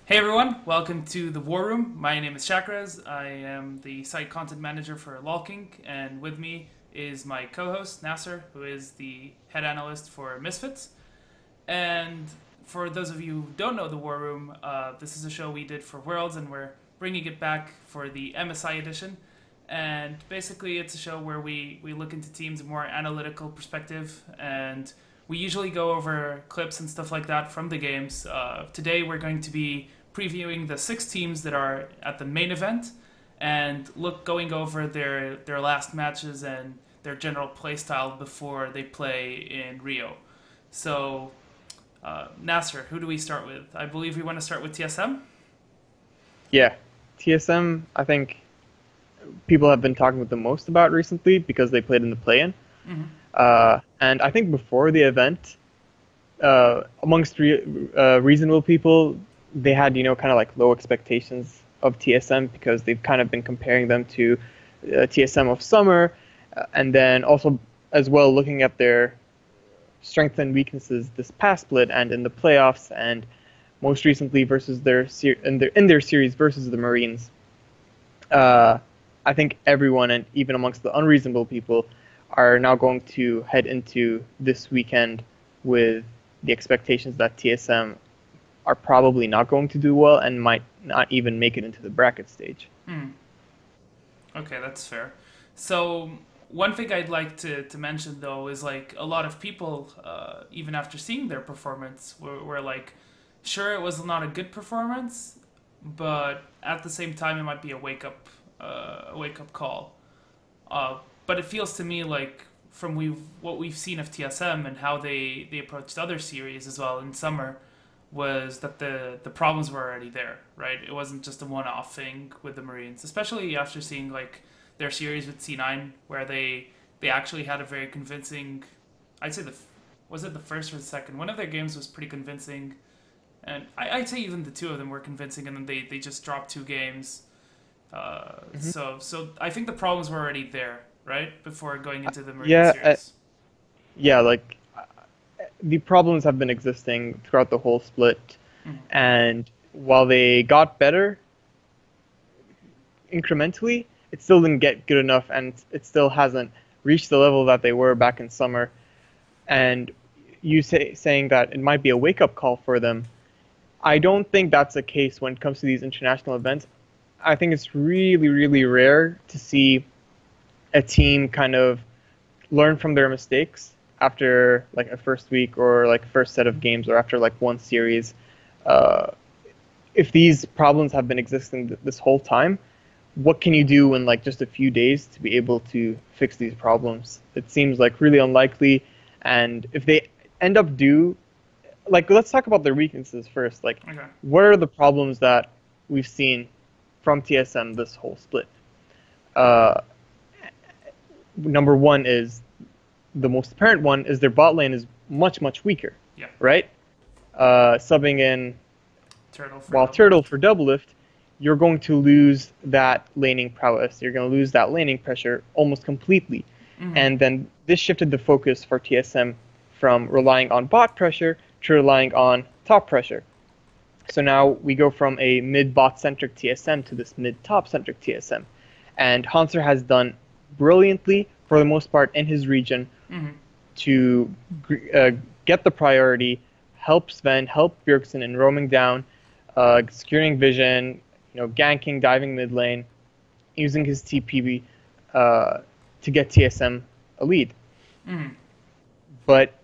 Hey everyone, welcome to the War Room. My name is Chakras. I am the site content manager for LolKing, and with me is my co-host Nasser, who is the head analyst for Misfits. And for those of you who don't know the War Room, this is a show we did for Worlds, and we're bringing it back for the MSI edition. And basically, it's a show where we look into teams in a more analytical perspective, and we usually go over clips and stuff like that from the games. Today, we're going to be previewing the 6 teams that are at the main event, and going over their last matches and their general play style before they play in Rio. So, Nasser, who do we start with? I believe we want to start with TSM. Yeah, TSM, I think people have been talking with the most about recently because they played in the play-in. Mm-hmm. And I think before the event, amongst reasonable people, they had, kind of like low expectations of TSM because they've kind of been comparing them to TSM of summer, and then also as well looking at their strengths and weaknesses this past split and in the playoffs, and most recently versus in their series versus the Marines. I think everyone, and even amongst the unreasonable people, are now going to head into this weekend with the expectations that TSM are probably not going to do well and might not even make it into the bracket stage. Okay, that's fair. So one thing I'd like to mention though is like a lot of people, even after seeing their performance, were like, sure, it was not a good performance, but at the same time, it might be a wake up call. But it feels to me like from what we've seen of TSM and how they approached other series as well in summer was that the problems were already there, right? It wasn't just a one-off thing with the Marines, especially after seeing like their series with C9 where they actually had a very convincing, I'd say was it the first or the second? One of their games was pretty convincing, and I'd say even the two of them were convincing, and then they just dropped 2 games. Hmm. So I think the problems were already there, right? Before going into the Marine Yeah, series. yeah, like the problems have been existing throughout the whole split, Mm-hmm. and while they got better incrementally, it still didn't get good enough, and it still hasn't reached the level that they were back in summer. And saying that it might be a wake-up call for them, I don't think that's the case when it comes to these international events. I think it's really, really rare to see a team kind of learn from their mistakes after like a first week or like first set of games or after like one series. Uh, if these problems have been existing this whole time, what can you do in like just a few days to be able to fix these problems? It seems like really unlikely. And if they end up like, let's talk about their weaknesses first. Like, Okay. what are the problems that we've seen from TSM this whole split? Uh, Number one is the most apparent one is their bot lane is much, much weaker, Yeah. right? Subbing in Turtle for while double Turtle lift. for doublelift, you're going to lose that laning prowess. You're going to lose that laning pressure almost completely. Mm-hmm. And then this shifted the focus for TSM from relying on bot pressure to relying on top pressure. So now we go from a mid-bot centric TSM to this mid-top centric TSM. And Hanser has done brilliantly, for the most part, in his region Mm-hmm. to uh, get the priority, help Sven, help Bjergsen in roaming down, securing vision, ganking, diving mid lane, using his TP to get TSM a lead. Mm-hmm. But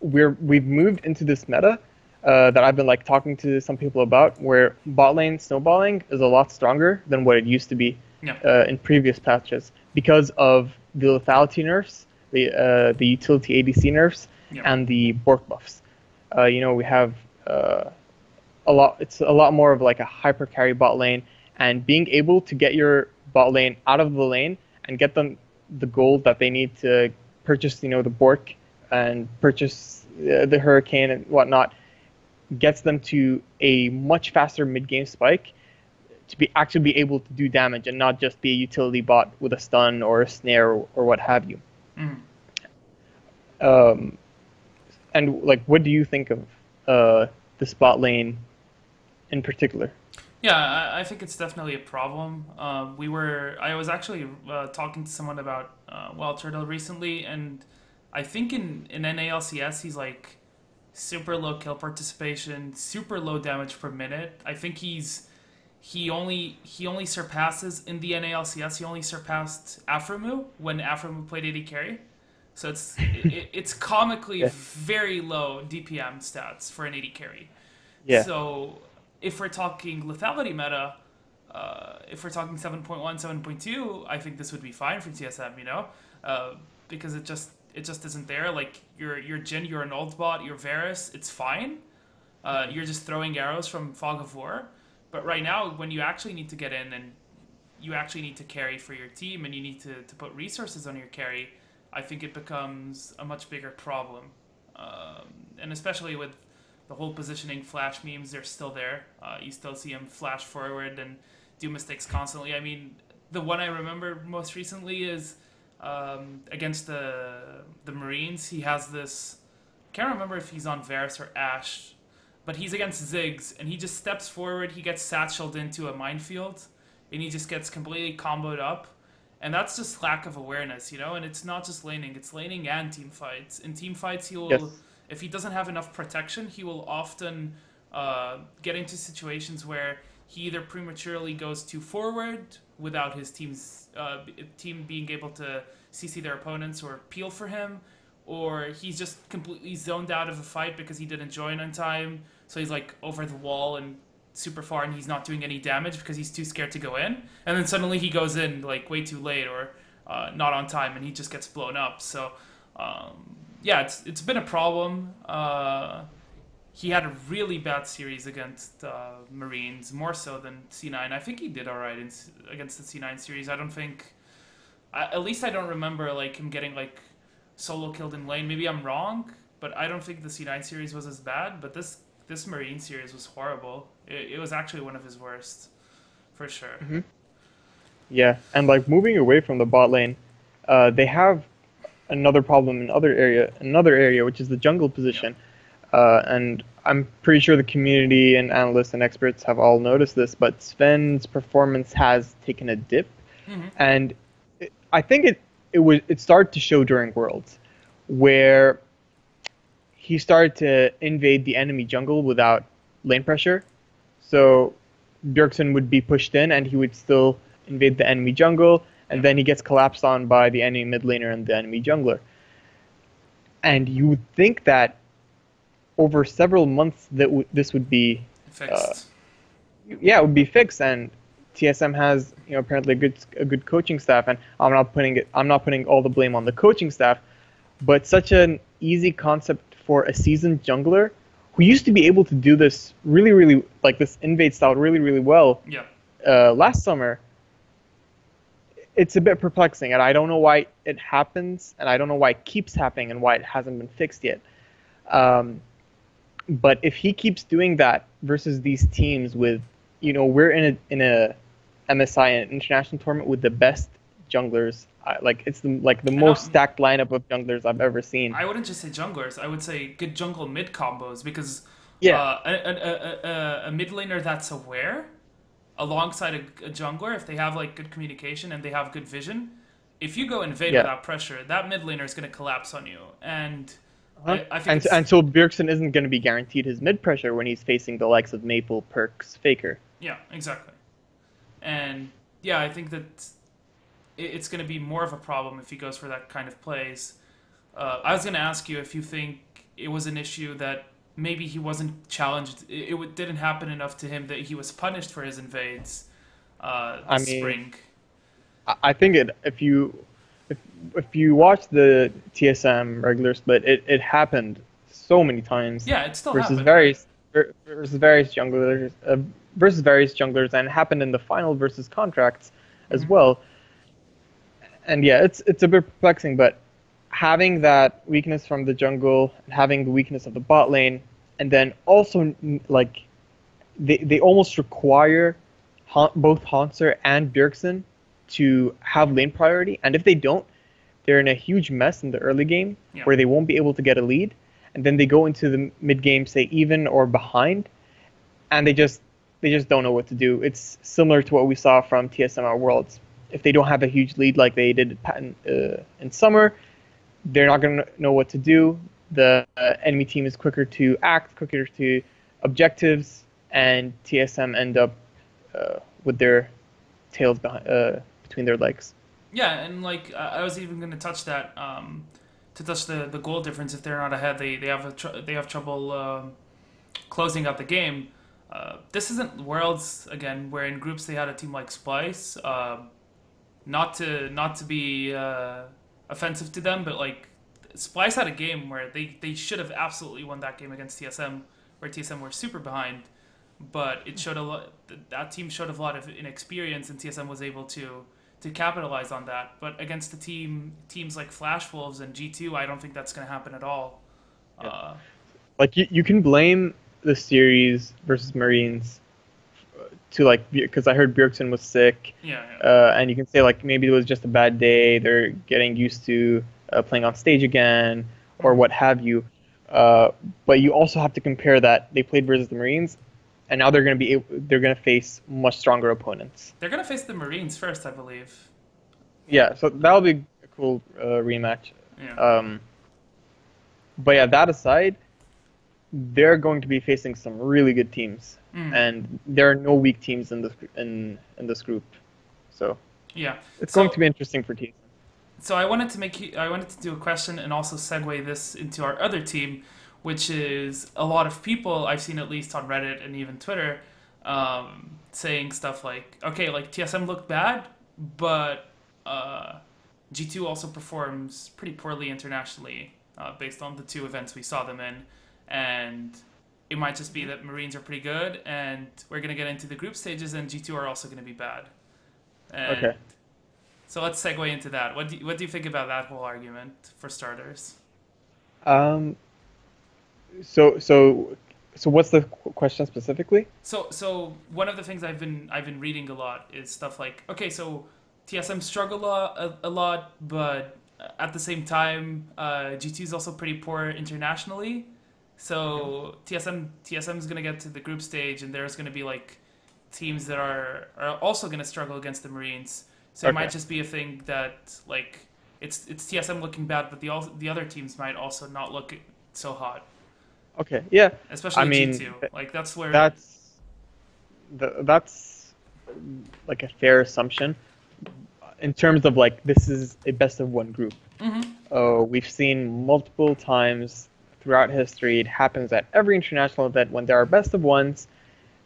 we've moved into this meta that I've been like talking to some people about, where bot lane snowballing is a lot stronger than what it used to be Yeah. in previous patches because of the lethality nerfs, the utility ADC nerfs, Yeah. and the Bork buffs. We have a lot. It's a lot more of like a hyper carry bot lane, and being able to get your bot lane out of the lane and get them the gold that they need to purchase, the Bork and purchase the Hurricane and whatnot, gets them to a much faster mid game spike to actually be able to do damage and not just be a utility bot with a stun or a snare or what have you. Mm-hmm. Um, and like, what do you think of the spot lane in particular. Yeah, I think it's definitely a problem. I was actually talking to someone about Wild Turtle recently, and I think in NALCS he's like super low kill participation, super low damage per minute. I think he only surpasses in the NALCS. He only surpassed Aframu when Aframu played AD carry. So it's comically Yeah. very low DPM stats for an AD carry. Yeah. So if we're talking lethality meta, if we're talking 7.1, 7.2, I think this would be fine for TSM, because it just isn't there. Like your Jhin, you're an old bot, your Varus, it's fine. You're just throwing arrows from Fog of War. But right now, when you actually need to get in and you actually need to carry for your team and you need to put resources on your carry, I think it becomes a much bigger problem. And especially with the whole positioning flash memes, they're still there. You still see him flash forward and do mistakes constantly. I mean, the one I remember most recently is against the Marines. He has this. I can't remember if he's on Varus or Ashe, but he's against Ziggs, and he just steps forward. He gets satcheled into a minefield, and he just gets completely comboed up. And that's just lack of awareness, And it's not just laning; it's laning and team fights. In team fights, he will. Yes. If he doesn't have enough protection, he will often get into situations where he either prematurely goes too forward without his team being able to CC their opponents or peel for him, or he's just completely zoned out of the fight because he didn't join on time, so he's like over the wall and super far and he's not doing any damage because he's too scared to go in, and then suddenly he goes in like way too late or not on time and he just gets blown up. So yeah, it's been a problem. He had a really bad series against Marines, more so than C9. I think he did all right against the C9 series. I don't think, at least I don't remember like him getting like solo killed in lane. Maybe I'm wrong, but I don't think the C9 series was as bad. But this Marine series was horrible. It was actually one of his worst, for sure. Mm-hmm. Yeah, and like moving away from the bot lane, they have another problem in another area, which is the jungle position. And I'm pretty sure the community and analysts and experts have all noticed this, but Sven's performance has taken a dip, and I think it started to show during Worlds, where he started to invade the enemy jungle without lane pressure. So Bjergsen would be pushed in, and he would still invade the enemy jungle, and then he gets collapsed on by the enemy mid laner and the enemy jungler. And you would think that over several months that this would be Fixed. Yeah, it would be fixed. And TSM has apparently a good coaching staff, and I'm not putting all the blame on the coaching staff, but such an easy concept for a seasoned jungler who used to be able to do this really like this invade style really well. Yeah. Last summer. It's a bit perplexing, and I don't know why it happens, and I don't know why it keeps happening, and why it hasn't been fixed yet. But if he keeps doing that versus these teams with, we're in a MSI, an international tournament with the best junglers. It's the most stacked lineup of junglers I've ever seen. I wouldn't just say junglers. I would say good jungle mid combos, because a mid laner that's aware, alongside a jungler, if they have like good communication and they have good vision, if you go invade without pressure, that mid laner is going to collapse on you. And I think and so Bjergsen isn't going to be guaranteed his mid pressure when he's facing the likes of Maple, Perks, Faker. Yeah, exactly. And yeah, I think that it's going to be more of a problem if he goes for that kind of plays. I was going to ask you if you think it was an issue that maybe he wasn't challenged. It didn't happen enough to him that he was punished for his invades spring. I think if you watch the TSM regular split, it happened so many times. Yeah, it still versus happened. various junglers and it happened in the final versus contracts as well. And yeah, it's a bit perplexing, but having that weakness from the jungle, having the weakness of the bot lane, and then also like they almost require both Hanser and Bjergsen to have lane priority, and if they don't, they're in a huge mess in the early game where they won't be able to get a lead, and then they go into the mid game, say even or behind, and they just they just don't know what to do. It's similar to what we saw from TSM at Worlds. If they don't have a huge lead like they did in summer, they're not going to know what to do. The enemy team is quicker to act, quicker to objectives, and TSM end up with their tails between their legs. Yeah, and like I was even going to touch that to touch the goal difference. If they're not ahead, they have trouble closing out the game. This isn't Worlds again, where in groups they had a team like Splice. Not to be offensive to them, but like Splice had a game where they should have absolutely won that game against TSM, where TSM were super behind, but it showed a lot. That team showed a lot of inexperience, and TSM was able to capitalize on that. But against the teams like Flash Wolves and G2, I don't think that's going to happen at all. Yeah. Like you can blame the series versus Marines to like, because I heard Bjergsen was sick. Yeah. And you can say like maybe it was just a bad day. They're getting used to playing on stage again, or what have you. But you also have to compare that they played versus the Marines, and now they're going to face much stronger opponents. They're going to face the Marines first, I believe. Yeah, so that'll be a cool rematch. Yeah. But yeah, that aside, they're going to be facing some really good teams, and there are no weak teams in this group. So yeah, it's going to be interesting for teams. So I wanted to do a question and also segue this into our other team, which is a lot of people I've seen, at least on Reddit and even Twitter, saying stuff like, okay, like TSM looked bad, but G2 also performs pretty poorly internationally based on the 2 events we saw them in, and it might just be that Marines are pretty good, and we're going to get into the group stages, and G2 are also going to be bad. And okay. So let's segue into that. What do you think about that whole argument, for starters? So what's the question specifically? So one of the things I've been reading a lot is stuff like, okay, so TSM struggle a lot, but at the same time, G2 is also pretty poor internationally. So TSM is gonna get to the group stage, and there's gonna be like teams that are also gonna struggle against the Marines. So it might just be a thing that like it's TSM looking bad, but the other teams might also not look so hot. Okay, yeah. Especially G2. Like that's where that's like a fair assumption in terms of like this is a best of one group. We've seen multiple times throughout history. It happens at every international event when there are best of ones.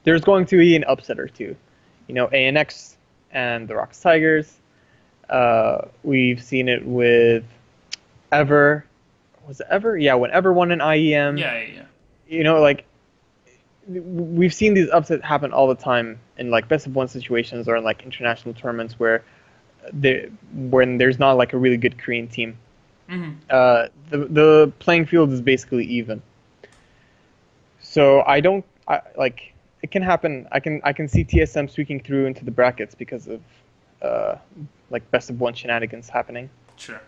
There's going to be an upset or two. You know, ANX and the Rocks Tigers. We've seen it with Ever. Was it Ever? Yeah, when Ever won an IEM. Yeah. You know, like we've seen these upsets happen all the time in like best of one situations or in like international tournaments where when there's not like a really good Korean team. The playing field is basically even. So it can happen. I can see TSM squeaking through into the brackets because of like best of one shenanigans happening. Sure.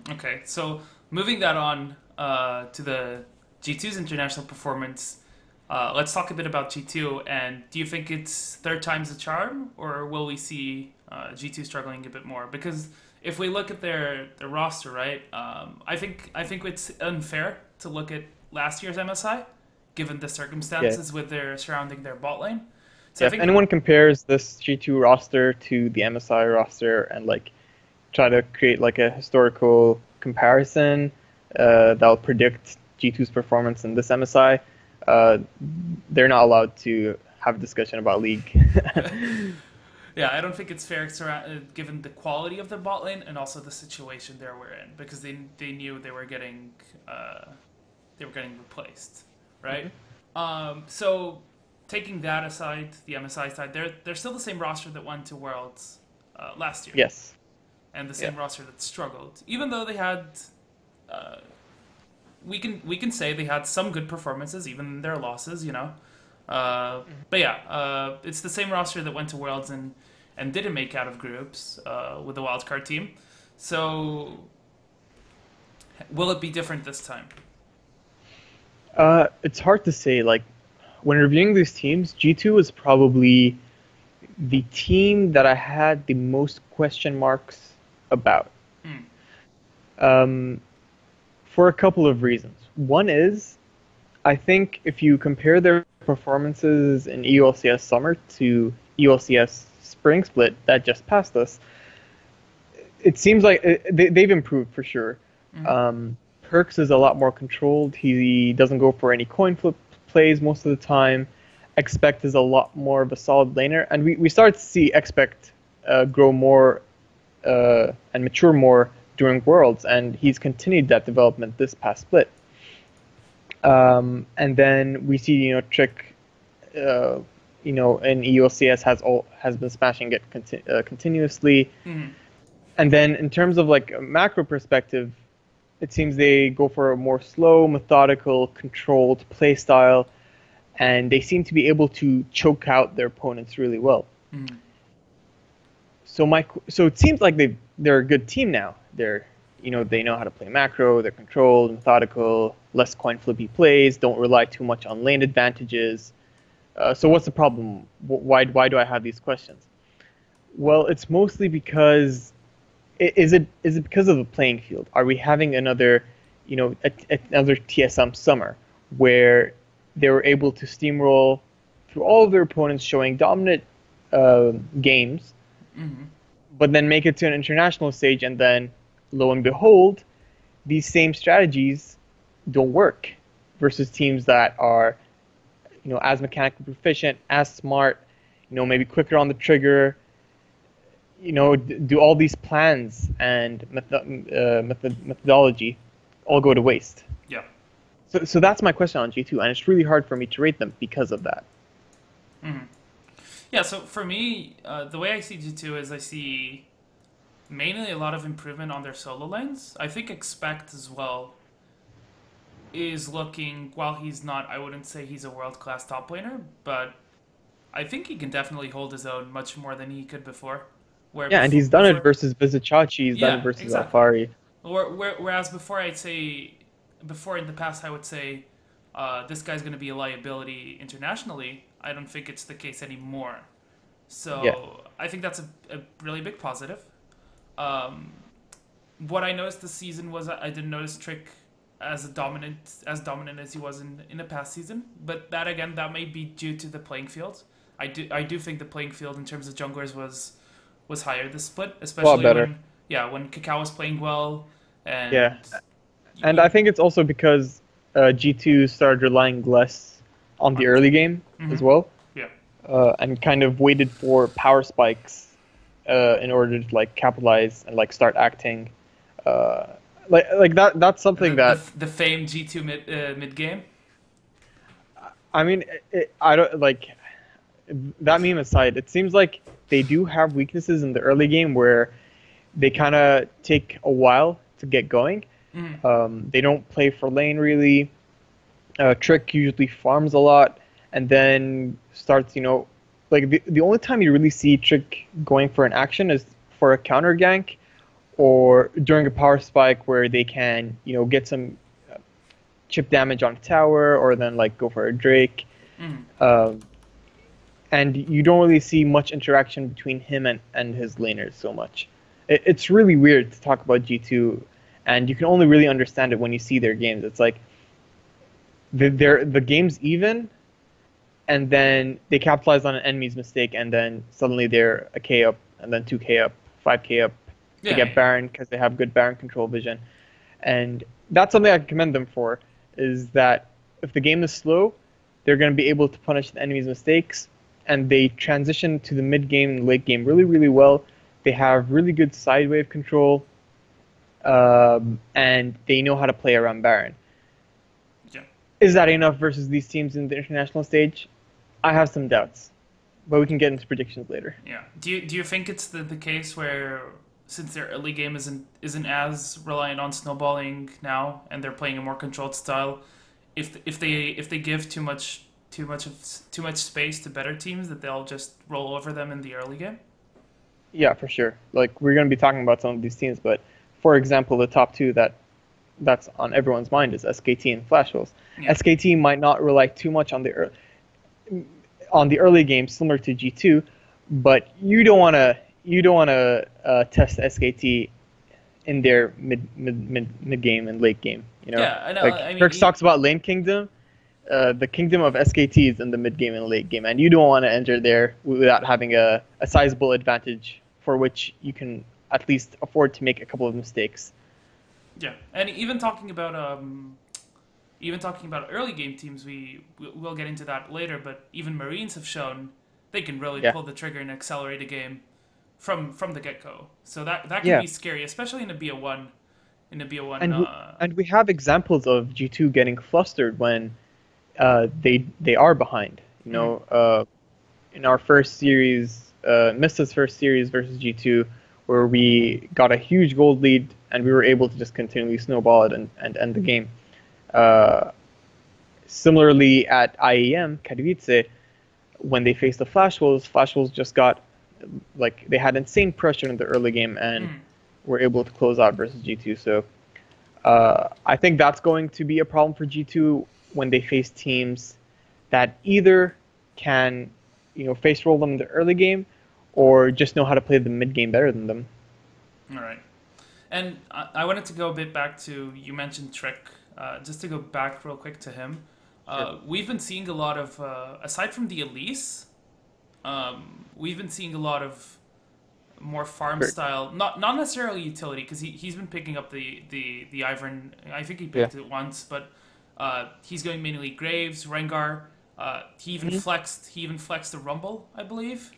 Okay, so moving that on to the G2's international performance, let's talk a bit about G2. And do you think it's third time's the charm, or will we see G2 struggling a bit more? Because if we look at their roster, right, I think it's unfair to look at last year's MSI, given the circumstances with their surrounding their bot lane. So if anyone compares this G2 roster to the MSI roster and like try to create like a historical comparison that'll predict G2's performance in this MSI, they're not allowed to have a discussion about League. Yeah, I don't think it's fair given the quality of the bot lane and also the situation they were in, because they knew they were getting replaced, right? So taking that aside, the MSI side, they're still the same roster that went to Worlds last year. Yes. And the same roster that struggled, even though they had. We can say they had some good performances, even in their losses, you know. But yeah, it's the same roster that went to Worlds and didn't make out of groups with the wildcard team. So will it be different this time? It's hard to say. Like, when reviewing these teams, G2 was probably the team that I had the most question marks about. Mm. For a couple of reasons. One is, I think if you compare their performances in EULCS Summer to EULCS Spring Split that just passed us, it seems like they've improved for sure. Perks is a lot more controlled. He doesn't go for any coin flip plays most of the time. Expect is a lot more of a solid laner, and we started to see Expect grow more and mature more during Worlds, and he's continued that development this past split. And then we see, Trick, in EULCS has been smashing it continuously. Mm-hmm. And then in terms of like a macro perspective, it seems they go for a more slow, methodical, controlled play style, and they seem to be able to choke out their opponents really well. Mm-hmm. So it seems like they're a good team now. They know how to play macro. They're controlled, methodical, less coin flippy plays. Don't rely too much on lane advantages. So what's the problem? Why do I have these questions? Well, it's mostly because is it because of the playing field? Are we having another TSM summer where they were able to steamroll through all of their opponents, showing dominant games, Mm-hmm. but then make it to an international stage, and then lo and behold, these same strategies don't work versus teams that are, as mechanically proficient, as smart, maybe quicker on the trigger, do all these plans and methodology all go to waste. Yeah. So that's my question on G2, and it's really hard for me to rate them because of that. Mm-hmm. Yeah, so for me, the way I see G2 is I see mainly a lot of improvement on their solo lanes. I think Expect as well is looking, while he's not, I wouldn't say he's a world-class top laner, but I think he can definitely hold his own much more than he could before. And he's done it versus Vizicachi, he's done it versus Alfari. Whereas before in the past I would say this guy's going to be a liability internationally. I don't think it's the case anymore. So I think that's a really big positive. What I noticed this season was I didn't notice Trick as dominant as he was in the past season. But that again, that may be due to the playing field. I do think the playing field in terms of junglers was higher this split, especially when Kakao was playing well. And I think it's also because G2 started relying less on the early game as well. Yeah. And kind of waited for power spikes in order to capitalize and start acting. That's something that the famed G2 mid game. I mean, I don't that meme aside. It seems like they do have weaknesses in the early game where they kind of take a while to get going. They don't play for lane really. Trick usually farms a lot and then starts, the only time you really see Trick going for an action is for a counter gank or during a power spike where they can, get some chip damage on a tower or then go for a Drake. And you don't really see much interaction between him and his laners so much. It's really weird to talk about G2, and you can only really understand it when you see their games. It's like the game's even, and then they capitalize on an enemy's mistake, and then suddenly they're a K up, and then 2K up, 5K up. They get Baron because they have good Baron control vision. And that's something I can commend them for, is that if the game is slow, they're going to be able to punish the enemy's mistakes, and they transition to the mid game and late game really, really well. They have really good side wave control, and they know how to play around Baron. Yeah. Is that enough versus these teams in the international stage? I have some doubts, but we can get into predictions later. Yeah. Do you think it's the case where, since their early game isn't as reliant on snowballing now, and they're playing a more controlled style, if they give too much space to better teams, that they'll just roll over them in the early game? Yeah, for sure. We're going to be talking about some of these teams, but for example, the top two that's on everyone's mind is SKT and Flash Wolves. Yeah. SKT might not rely too much on the early. on the early game, similar to G2, but you don't want to test SKT in their mid game and late game. You know, Yeah, I know. like I mean, Turks talks about lane kingdom. The kingdom of SKT is in the mid game and late game, and you don't want to enter there without having a sizable advantage for which you can at least afford to make a couple of mistakes. yeah, and even talking about early game teams, we'll get into that later. But even Marines have shown they can really Yeah. pull the trigger and accelerate a game from the get go. So that can Yeah, be scary, especially in a BO1. In a BO1, and we have examples of G2 getting flustered when they are behind. You mhm. know, in our first series, Mista's first series versus G2, where we got a huge gold lead and we were able to just continually snowball it and end the game. Uh, Similarly, at IEM, Katowice, when they faced the Flash Wolves just got like they had insane pressure in the early game and Mm. were able to close out versus G2. So I think that's going to be a problem for G2 when they face teams that either can, face roll them in the early game, or just know how to play the mid game better than them. All right. And I wanted to go a bit back to, you mentioned Trick, just to go back real quick to him. Sure. We've been seeing a lot of, aside from the Elise, we've been seeing a lot of more farm Sure. style, not necessarily utility, because he's been picking up the Ivern. I think he Yeah. picked it once, but he's going mainly Graves, Rengar. Hmm. He even flexed the Rumble, I believe.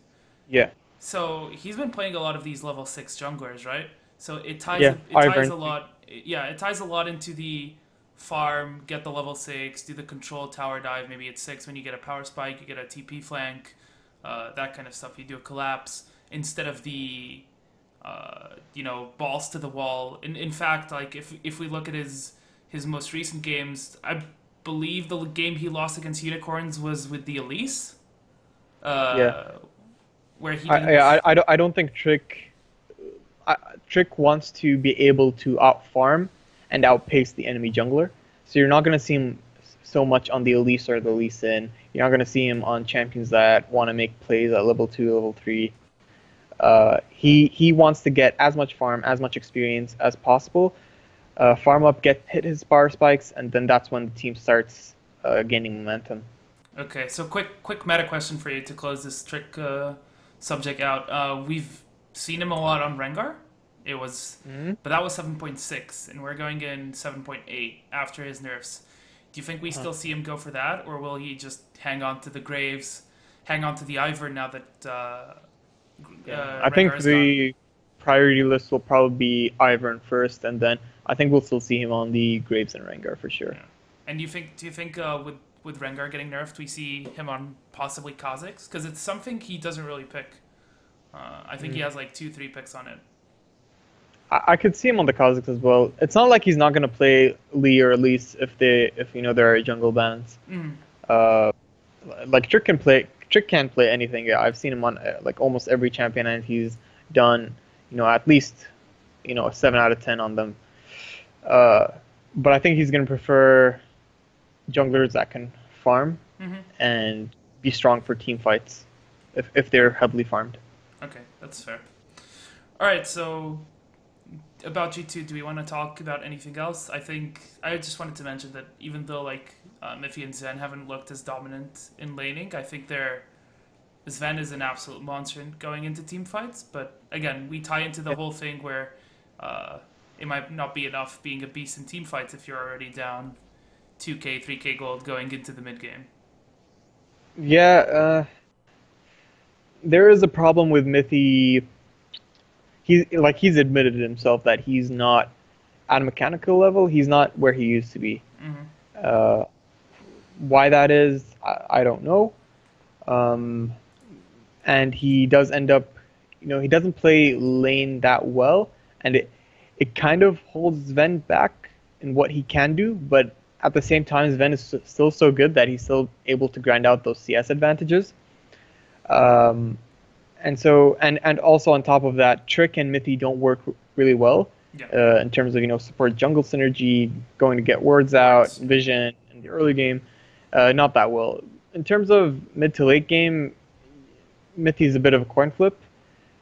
Yeah. So he's been playing a lot of these level 6 junglers, right? So Yeah. it ties Ivern. a lot. Yeah, it ties a lot into the farm, get the level 6, do the control tower dive. Maybe it's 6 when you get a power spike, you get a TP flank, that kind of stuff. You do a collapse instead of the balls to the wall. In fact, like if we look at his most recent games, I believe the game he lost against Unicorns was with the Elise, Yeah. uh, where he didn't. I don't think Trick wants to be able to out farm and outpace the enemy jungler. So you're not going to see him so much on the Elise or the Lee Sin. You're not going to see him on champions that want to make plays at level 2, level 3. He wants to get as much farm, as much experience as possible. Farm up, hit his power spikes, and then that's when the team starts gaining momentum. Okay, so quick meta question for you to close this Trick subject out. We've seen him a lot on Rengar. It was, Mhm. but that was 7.6, and we're going in 7.8 after his nerfs. Do you think we Huh. still see him go for that, or will he just hang on to the Graves, hang on to the Ivern now that Yeah. I think Rengar is gone? the priority list will probably be Ivern first, and then I think we'll still see him on the Graves and Rengar for sure. Yeah. And do you think with Rengar getting nerfed, we see him on possibly Kha'Zix? Because it's something he doesn't really pick. I think he Mm. has like 2, 3 picks on it. I could see him on the Kazakhs as well. It's not like he's not going to play Lee or Elise if there are jungle bans. Mm. Uh, like Trick can play anything. Yeah, I've seen him on like almost every champion, and he's done at least a 7 out of 10 on them. Uh, but I think he's going to prefer junglers that can farm Hmm. and be strong for team fights if they're heavily farmed. Okay, that's fair. All right, so about G2, do we want to talk about anything else? I think I just wanted to mention that even though like Miffy and Zen haven't looked as dominant in laning, I think Sven is an absolute monster going into team fights. But again, we tie into the Yeah. whole thing where it might not be enough being a beast in team fights if you're already down 2k, 3k gold going into the mid game. Yeah, there is a problem with Mithy. He's admitted it himself that he's not at a mechanical level. He's not where he used to be. Hmm. Uh, why that is, I don't know. Um, and he does end up, he doesn't play lane that well, and it kind of holds Sven back in what he can do. But at the same time, Sven is still so good that he's still able to grind out those CS advantages. Um, and also on top of that, Trick and Mithy don't work really well Yeah. in terms of support jungle synergy, going to get words out, Words. vision in the early game, not that well. in terms of mid to late game, Mithy's a bit of a coin flip.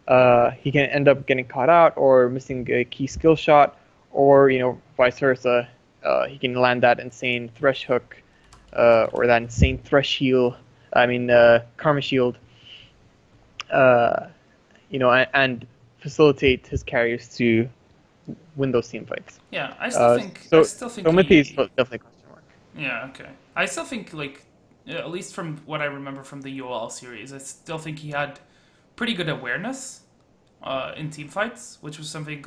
He can end up getting caught out or missing a key skill shot, or vice versa. He can land that insane thresh hook, or that insane thresh shield. I mean, karma shield. And facilitate his carriers to win those team fights. Yeah, I still think. So, I still think so Mithy is definitely a question mark. Yeah. Okay. I still think at least from what I remember from the UOL series, I still think he had pretty good awareness in team fights, which was something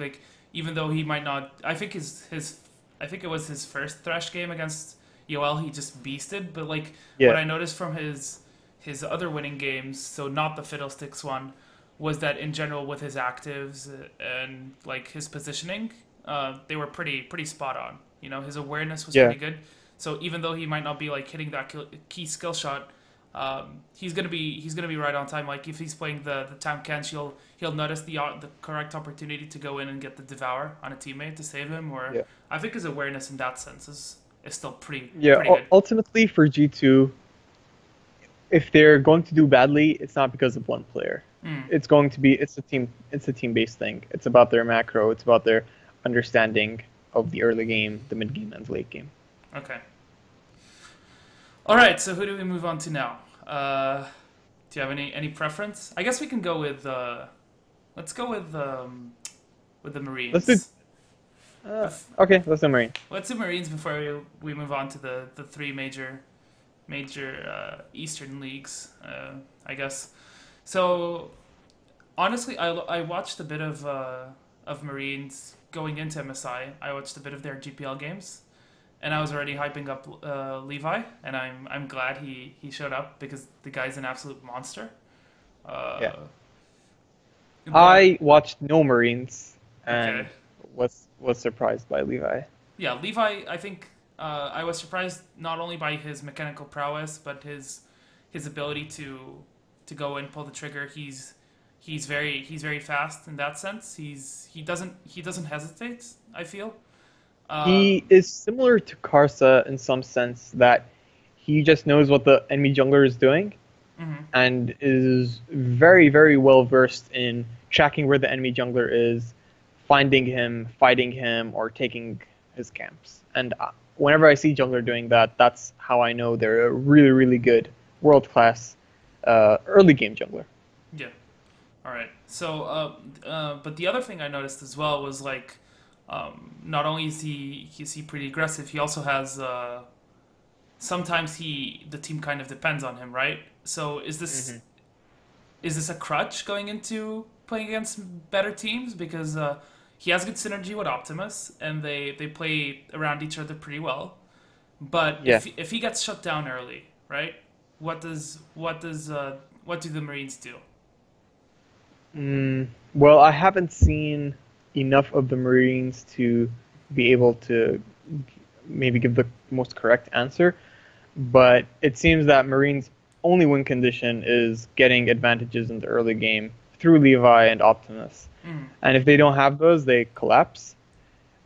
even though he might not. I think I think it was his first Thresh game against UOL. He just beasted, but what I noticed from his other winning games, so not the Fiddlesticks one, was that in general with his actives and his positioning, they were pretty spot on. His awareness was pretty good. So even though he might not be hitting that key skill shot, he's gonna be right on time. If he's playing the Town Kench, he'll notice the correct opportunity to go in and get the Devour on a teammate to save him. I think his awareness in that sense is still pretty good. Ultimately for G2, if they're going to do badly, it's not because of one player. It's a team based thing. It's about their macro. It's about their understanding of the early game, the mid game, and the late game. Okay. All right. So who do we move on to now? Do you have any preference? I guess we can go with. Let's go with the Marines. Okay, let's do Marines. Let's do Marines before we move on to the three major Eastern leagues. I guess. So, honestly, I watched a bit of Marines going into MSI. I watched a bit of their GPL games, and I was already hyping up Levi, and I'm glad he showed up because the guy's an absolute monster. Yeah. I watched no Marines and was surprised by Levi. Yeah, Levi. I think I was surprised not only by his mechanical prowess, but his ability to go and pull the trigger. He's very fast in that sense. He doesn't hesitate, I feel. He is similar to Karsa in some sense that he just knows what the enemy jungler is doing, and is very, very well versed in tracking where the enemy jungler is, finding him, fighting him, or taking his camps. And whenever I see jungler doing that, that's how I know they're a really, really good, world-class early game jungler. Yeah. All right. So, but the other thing I noticed as well was not only is he pretty aggressive, he also has sometimes the team kind of depends on him, right? So is this a crutch going into playing against better teams because he has good synergy with Optimus and they play around each other pretty well, but if he gets shut down early, right? What do the Marines do? Well, I haven't seen enough of the Marines to be able to maybe give the most correct answer, but it seems that Marines' only win condition is getting advantages in the early game through Levi and Optimus. And if they don't have those, they collapse.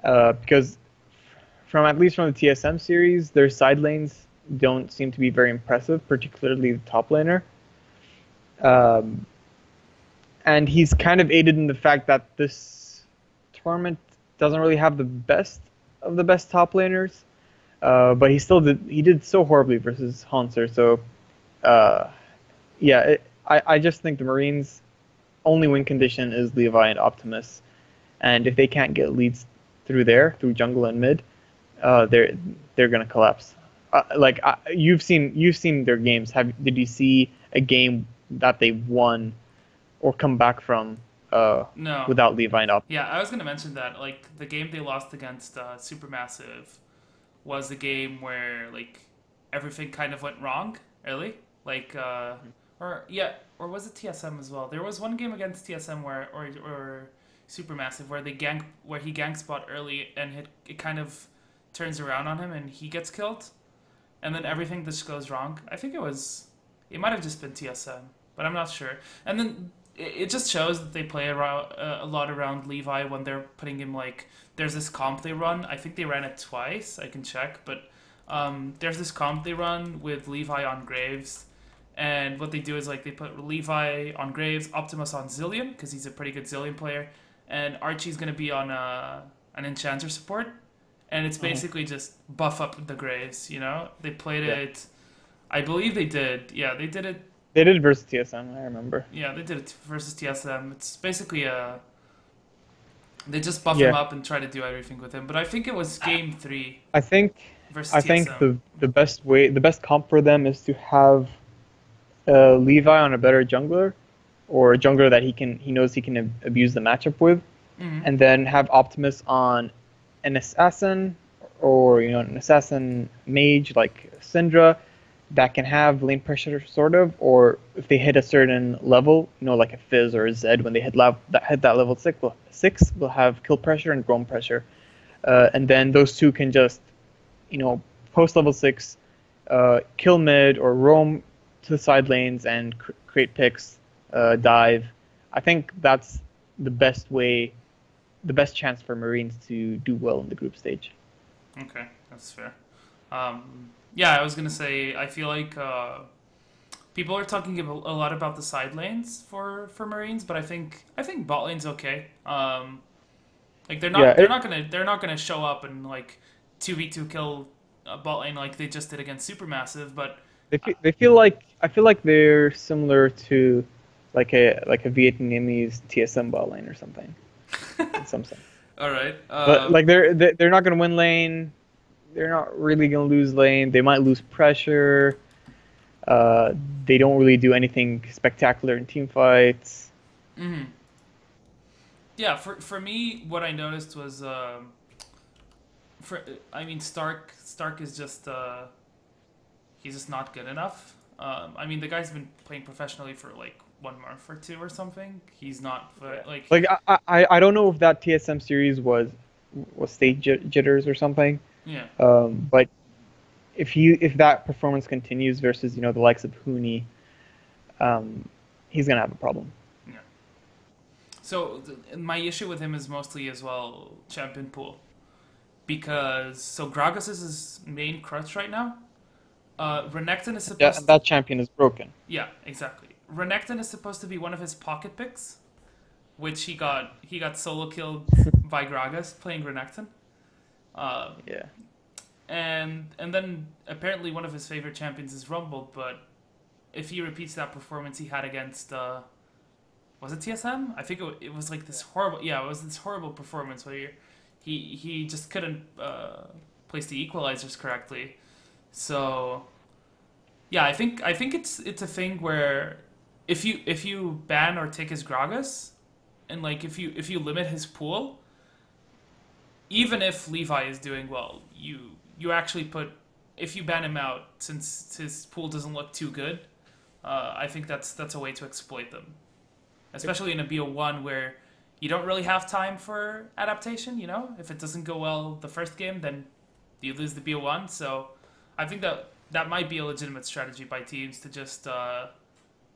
Because at least from the TSM series, their side lanes don't seem to be very impressive, particularly the top laner. And he's kind of aided in the fact that this tournament doesn't really have the best of the best top laners, but he did so horribly versus Hanser. So, I just think the Marines' only win condition is Levi and Optimus, and if they can't get leads through jungle and mid, they're gonna collapse. You've seen their games. Did you see a game that they won or come back from no. without Levi and Optimus? Yeah, I was going to mention that. The game they lost against Supermassive was a game where everything kind of went wrong early. Or was it TSM as well? There was one game against TSM or Supermassive where he gank spot early and it kind of turns around on him and he gets killed, and then everything just goes wrong. I think it might have just been TSM, but I'm not sure. And then it just shows that they play a lot around Levi when they're putting him there's this comp they run. I think they ran it twice. I can check, but There's this comp they run with Levi on Graves, and what they do is like they put Levi on Graves, Optimus on Zillion because he's a pretty good Zillion player, and Archie's gonna be on an Enchanter support, and it's basically just buff up the Graves. You know, they played it. I believe they did. Yeah, they did it. They did versus TSM, I remember. Yeah, they did it versus TSM. It's basically they just buff him up and try to do everything with him. But I think it was game 3 I think versus I TSM. think the best comp for them is to have Levi on a better jungler, or a jungler that he knows he can abuse the matchup with, and then have Optimus on an assassin, or an assassin mage like Syndra, that can have lane pressure sort of, or if they hit a certain level, like a Fizz or a Zed, when they hit that level 6 will have kill pressure and roam pressure, and then those two can just post level 6, kill mid or roam to the side lanes and create picks, dive. I think that's the best chance for Marines to do well in the group stage. Okay, that's fair. Yeah, I was gonna say I feel like people are talking a lot about the side lanes for Marines, but I think bot lane's okay. Like they're not gonna show up and like 2v2 kill a bot lane like they just did against Supermassive, but I feel like they're similar to like a Vietnamese TSM bot lane or something in some sense. All right, but like they're not gonna win lane. They're not really gonna lose lane. They might lose pressure. They don't really do anything spectacular in team fights. Mm-hmm. Yeah, for me, what I noticed was, Stark is just he's just not good enough. I mean, the guy's been playing professionally for like 1 month or 2 or something. He's not like I don't know if that TSM series was stage jitters or something. Yeah. But if that performance continues versus the likes of Huni, he's gonna have a problem. Yeah. So my issue with him is mostly as well champion pool, because Gragas is his main crutch right now. Renekton is supposed. Yeah, that champion is broken. Yeah, exactly. Renekton is supposed to be one of his pocket picks, which he got solo killed by Gragas playing Renekton. Yeah. And then apparently one of his favorite champions is Rumble, but if he repeats that performance he had against was it TSM? I think it was like this horrible. Yeah, it was this horrible performance where he just couldn't place the equalizers correctly. So yeah, I think it's a thing where if you ban or take his Gragas, and like if you limit his pool, even if Levi is doing well, you actually if you ban him out since his pool doesn't look too good, I think that's a way to exploit them, especially in a BO1 where you don't really have time for adaptation. If it doesn't go well the first game, then you lose the BO1. So I think that might be a legitimate strategy by teams to just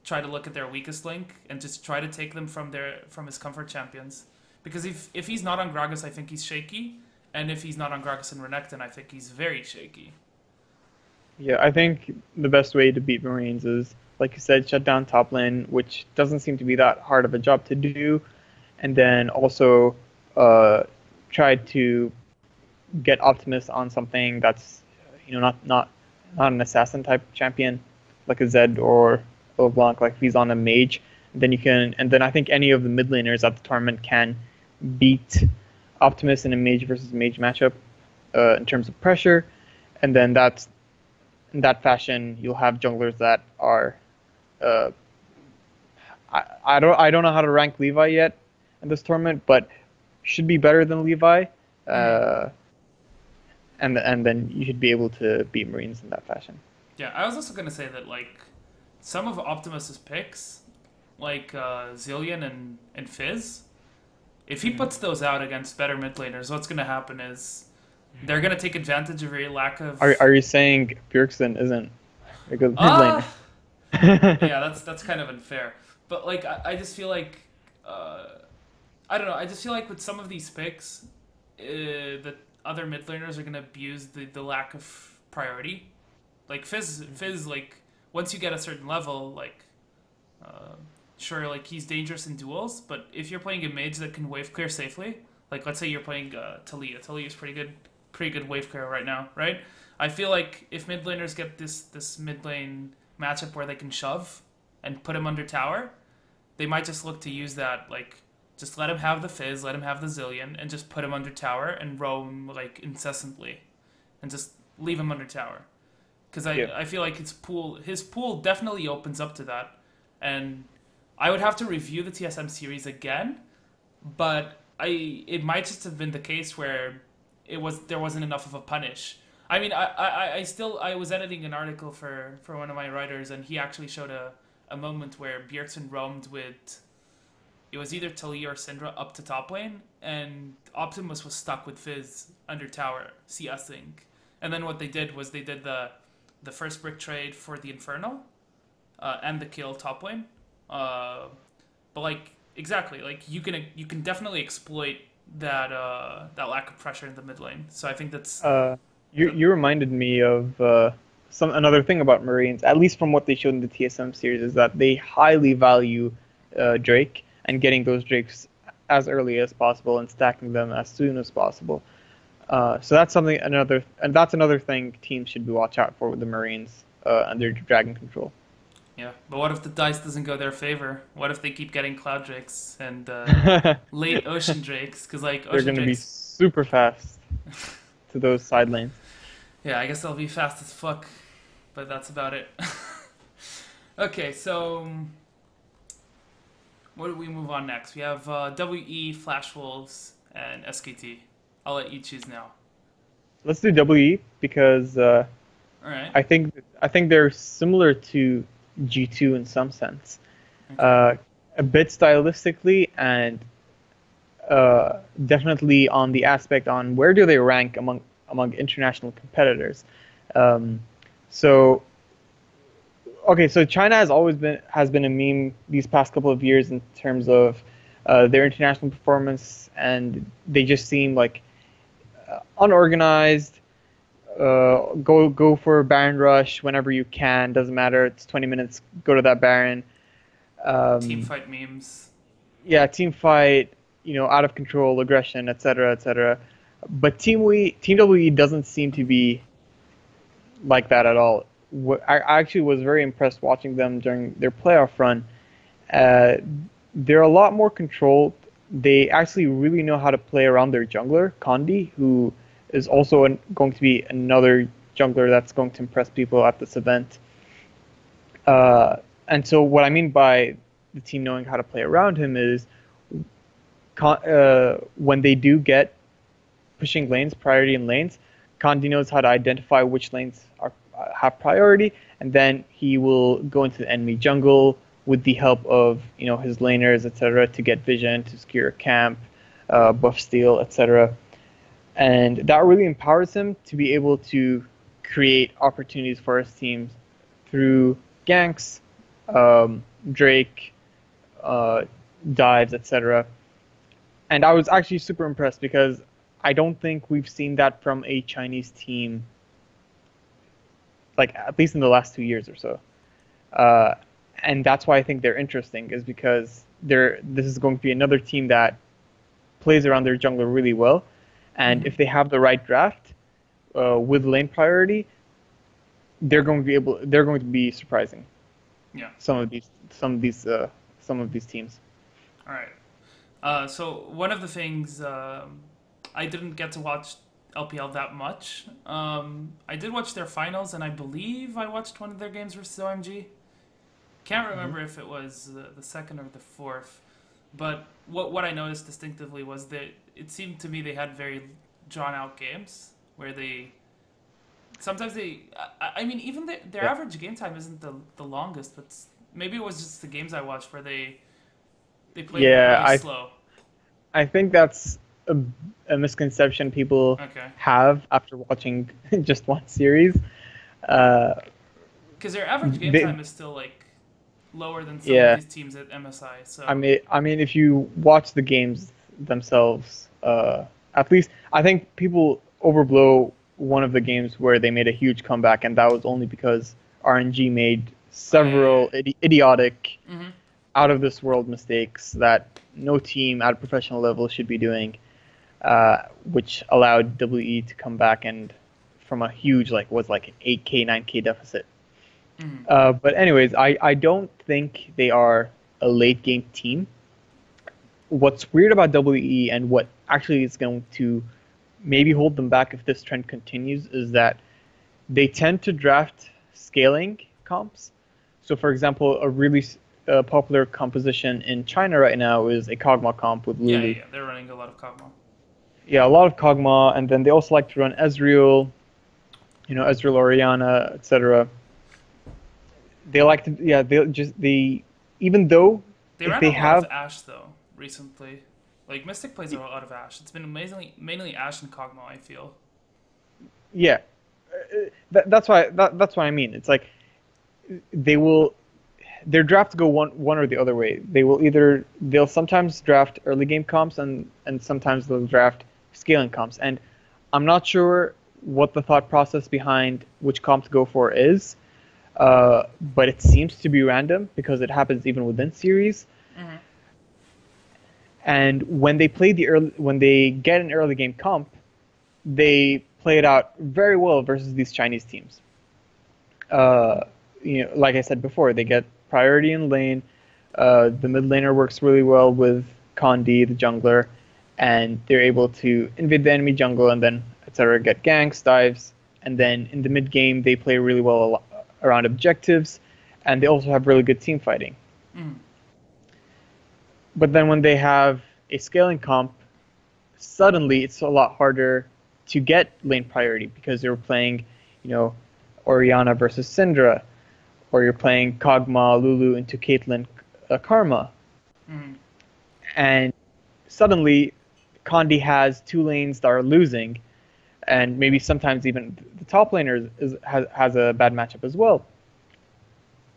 try to look at their weakest link and just try to take them from his comfort champions. Because if he's not on Gragas, I think he's shaky. And if he's not on Gragas and Renekton, I think he's very shaky. Yeah, I think the best way to beat Marines is, like you said, shut down top lane, which doesn't seem to be that hard of a job to do. And then also try to get Optimus on something that's not an assassin type champion, like a Zed or LeBlanc. Like if he's on a mage, then I think any of the mid laners at the tournament can beat Optimus in a mage versus mage matchup in terms of pressure, and then in that fashion you'll have junglers that are I don't know how to rank Levi yet in this tournament, but should be better than Levi, and then you should be able to beat Marines in that fashion. Yeah, I was also gonna say that like some of Optimus's picks, like Zillion and Fizz, if he puts those out against better mid laners, what's going to happen is they're going to take advantage of your lack of... Are you saying Bjergsen isn't a good mid laner? Yeah, that's kind of unfair. But like, I just feel like... I don't know, I just feel like with some of these picks, the other mid laners are going to abuse the lack of priority. Like Fizz, like once you get a certain level, like sure, like he's dangerous in duels, but if you're playing a mage that can wave clear safely, like let's say you're playing Talia. Talia is pretty good wave clear right now, right? I feel like if mid laners get this mid lane matchup where they can shove and put him under tower, they might just look to use that, like just let him have the Fizz, let him have the Zillion, and just put him under tower and roam like incessantly, and just leave him under tower. Because I feel like his pool definitely opens up to that, and I would have to review the TSM series again, but it might just have been the case where there wasn't enough of a punish. I mean, I was editing an article for one of my writers, and he actually showed a moment where Bjergsen roamed with, it was either Talia or Syndra up to top lane, and Optimus was stuck with Fizz under tower, CSing. And then what they did was they did the first brick trade for the Infernal, and the kill top lane. But like exactly, like you can definitely exploit that lack of pressure in the mid lane. So I think that's you reminded me of another thing about Marines, at least from what they showed in the TSM series, is that they highly value Drake and getting those Drakes as early as possible and stacking them as soon as possible. So that's another thing teams should be watch out for with the Marines and their dragon control. Yeah, but what if the dice doesn't go their favor? What if they keep getting Cloud Drakes and late Ocean Drakes? Because like they're going to be super fast to those side lanes. Yeah, I guess they'll be fast as fuck, but that's about it. Okay, so what do we move on next? We have WE, Flash Wolves, and SKT. I'll let you choose now. Let's do WE because all right. I think they're similar to G2 in some sense, Okay. a bit stylistically and definitely on the aspect on where do they rank among international competitors. So China has been a meme these past couple of years in terms of their international performance, and they just seem like unorganized. Go for a Baron rush whenever you can. Doesn't matter. It's 20 minutes. Go to that Baron. Team fight memes. Yeah, team fight. Out of control, aggression, etc., etc. But Team WE doesn't seem to be like that at all. I actually was very impressed watching them during their playoff run. They're a lot more controlled. They actually really know how to play around their jungler, Kondi, who is also going to be another jungler that's going to impress people at this event. And so what I mean by the team knowing how to play around him is when they do get pushing lanes, priority in lanes, Kondi knows how to identify which lanes have priority, and then he will go into the enemy jungle with the help of his laners, etc., to get vision, to secure a camp, buff steal, etc. And that really empowers him to be able to create opportunities for his teams through ganks, Drake, dives, etc. And I was actually super impressed because I don't think we've seen that from a Chinese team, like at least in the last 2 years or so. And that's why I think they're interesting, is because this is going to be another team that plays around their jungler really well. And if they have the right draft with lane priority, they're going to be surprising. Yeah. Some of these teams. All right. So one of the things I didn't get to watch LPL that much. I did watch their finals, and I believe I watched one of their games versus OMG. Can't remember if it was the second or the fourth. But what I noticed distinctively was that it seemed to me they had very drawn out games where sometimes I mean, even their average game time isn't the longest, but maybe it was just the games I watched where they played really slow. I think that's a misconception people have after watching just one series. Because their average game time is still like lower than some of these teams at MSI. So I mean, if you watch the games themselves, at least I think people overblow one of the games where they made a huge comeback, and that was only because RNG made Oh, yeah, yeah, several idiotic, yeah. Hmm. out of this world mistakes that no team at a professional level should be doing, which allowed WE to come back and from a huge was like an 8K 9K deficit. Hmm. But anyways, I don't think they are a late game team. What's weird about WE and what actually is going to maybe hold them back if this trend continues is that they tend to draft scaling comps. So, for example, a really popular composition in China right now is a Kog'Maw comp with Yeah, Lulu. yeah, they're running a lot of Kog'Maw. Yeah, a lot of Kog'Maw, and then they also like to run Ezreal, Ezreal, Orianna, etc. They like to, yeah, even though They if ran they a lot of have, Ashe though recently. Like Mystic plays a lot of Ashe. It's been amazingly mainly Ashe and Kog'Maw. I feel. yeah, that's what I mean. It's like they will their drafts go one or the other way. They'll sometimes draft early game comps and sometimes they'll draft scaling comps. And I'm not sure what the thought process behind which comp to go for is, but it seems to be random because it happens even within series. Hmm. And when they get an early game comp, they play it out very well versus these Chinese teams. Uh, like I said before, they get priority in lane. The mid laner works really well with Condi, the jungler, and they're able to invade the enemy jungle and then etc. Get ganks, dives, and then in the mid game they play really well around objectives, and they also have really good team fighting. Hmm. But then when they have a scaling comp, suddenly it's a lot harder to get lane priority because you're playing, Orianna versus Syndra, or you're playing Kog'Maw, Lulu into Caitlyn, Karma, Hmm. and suddenly Condi has two lanes that are losing, and maybe sometimes even the top laner has a bad matchup as well.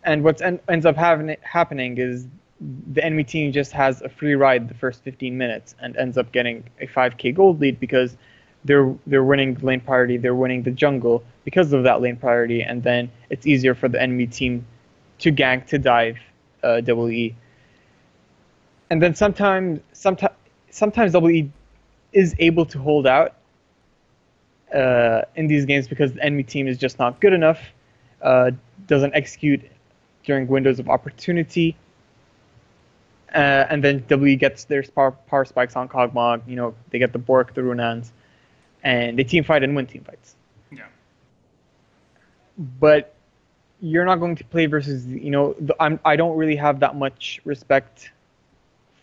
And what ends up happening is the enemy team just has a free ride the first 15 minutes and ends up getting a 5k gold lead because they're winning lane priority, they're winning the jungle because of that lane priority, and then it's easier for the enemy team to gank, to dive, WE. And then sometimes WE is able to hold out in these games because the enemy team is just not good enough, doesn't execute during windows of opportunity, and then WE gets their power spikes on Kog'Maw. They get the Bork, the Runans, and they team fight and win team fights. Yeah. But you're not going to play versus, I don't really have that much respect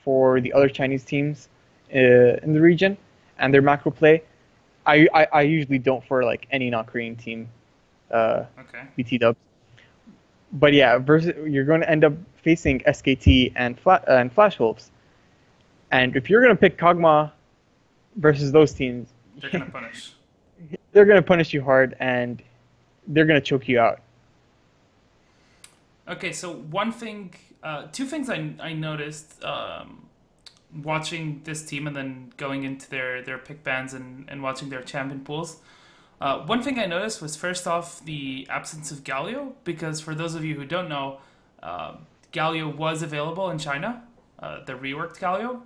for the other Chinese teams in the region and their macro play. I usually don't for like any non-Korean team, Okay. BT dubs. But yeah, you're going to end up facing SKT and Flash Wolves. And if you're going to pick Kog'Maw versus those teams, They're gonna punish. they're going to punish you hard and they're going to choke you out. Okay, so two things I noticed watching this team and then going into their pick bands and watching their champion pools. One thing I noticed was first off the absence of Galio, because for those of you who don't know, Galio was available in China, the reworked Galio,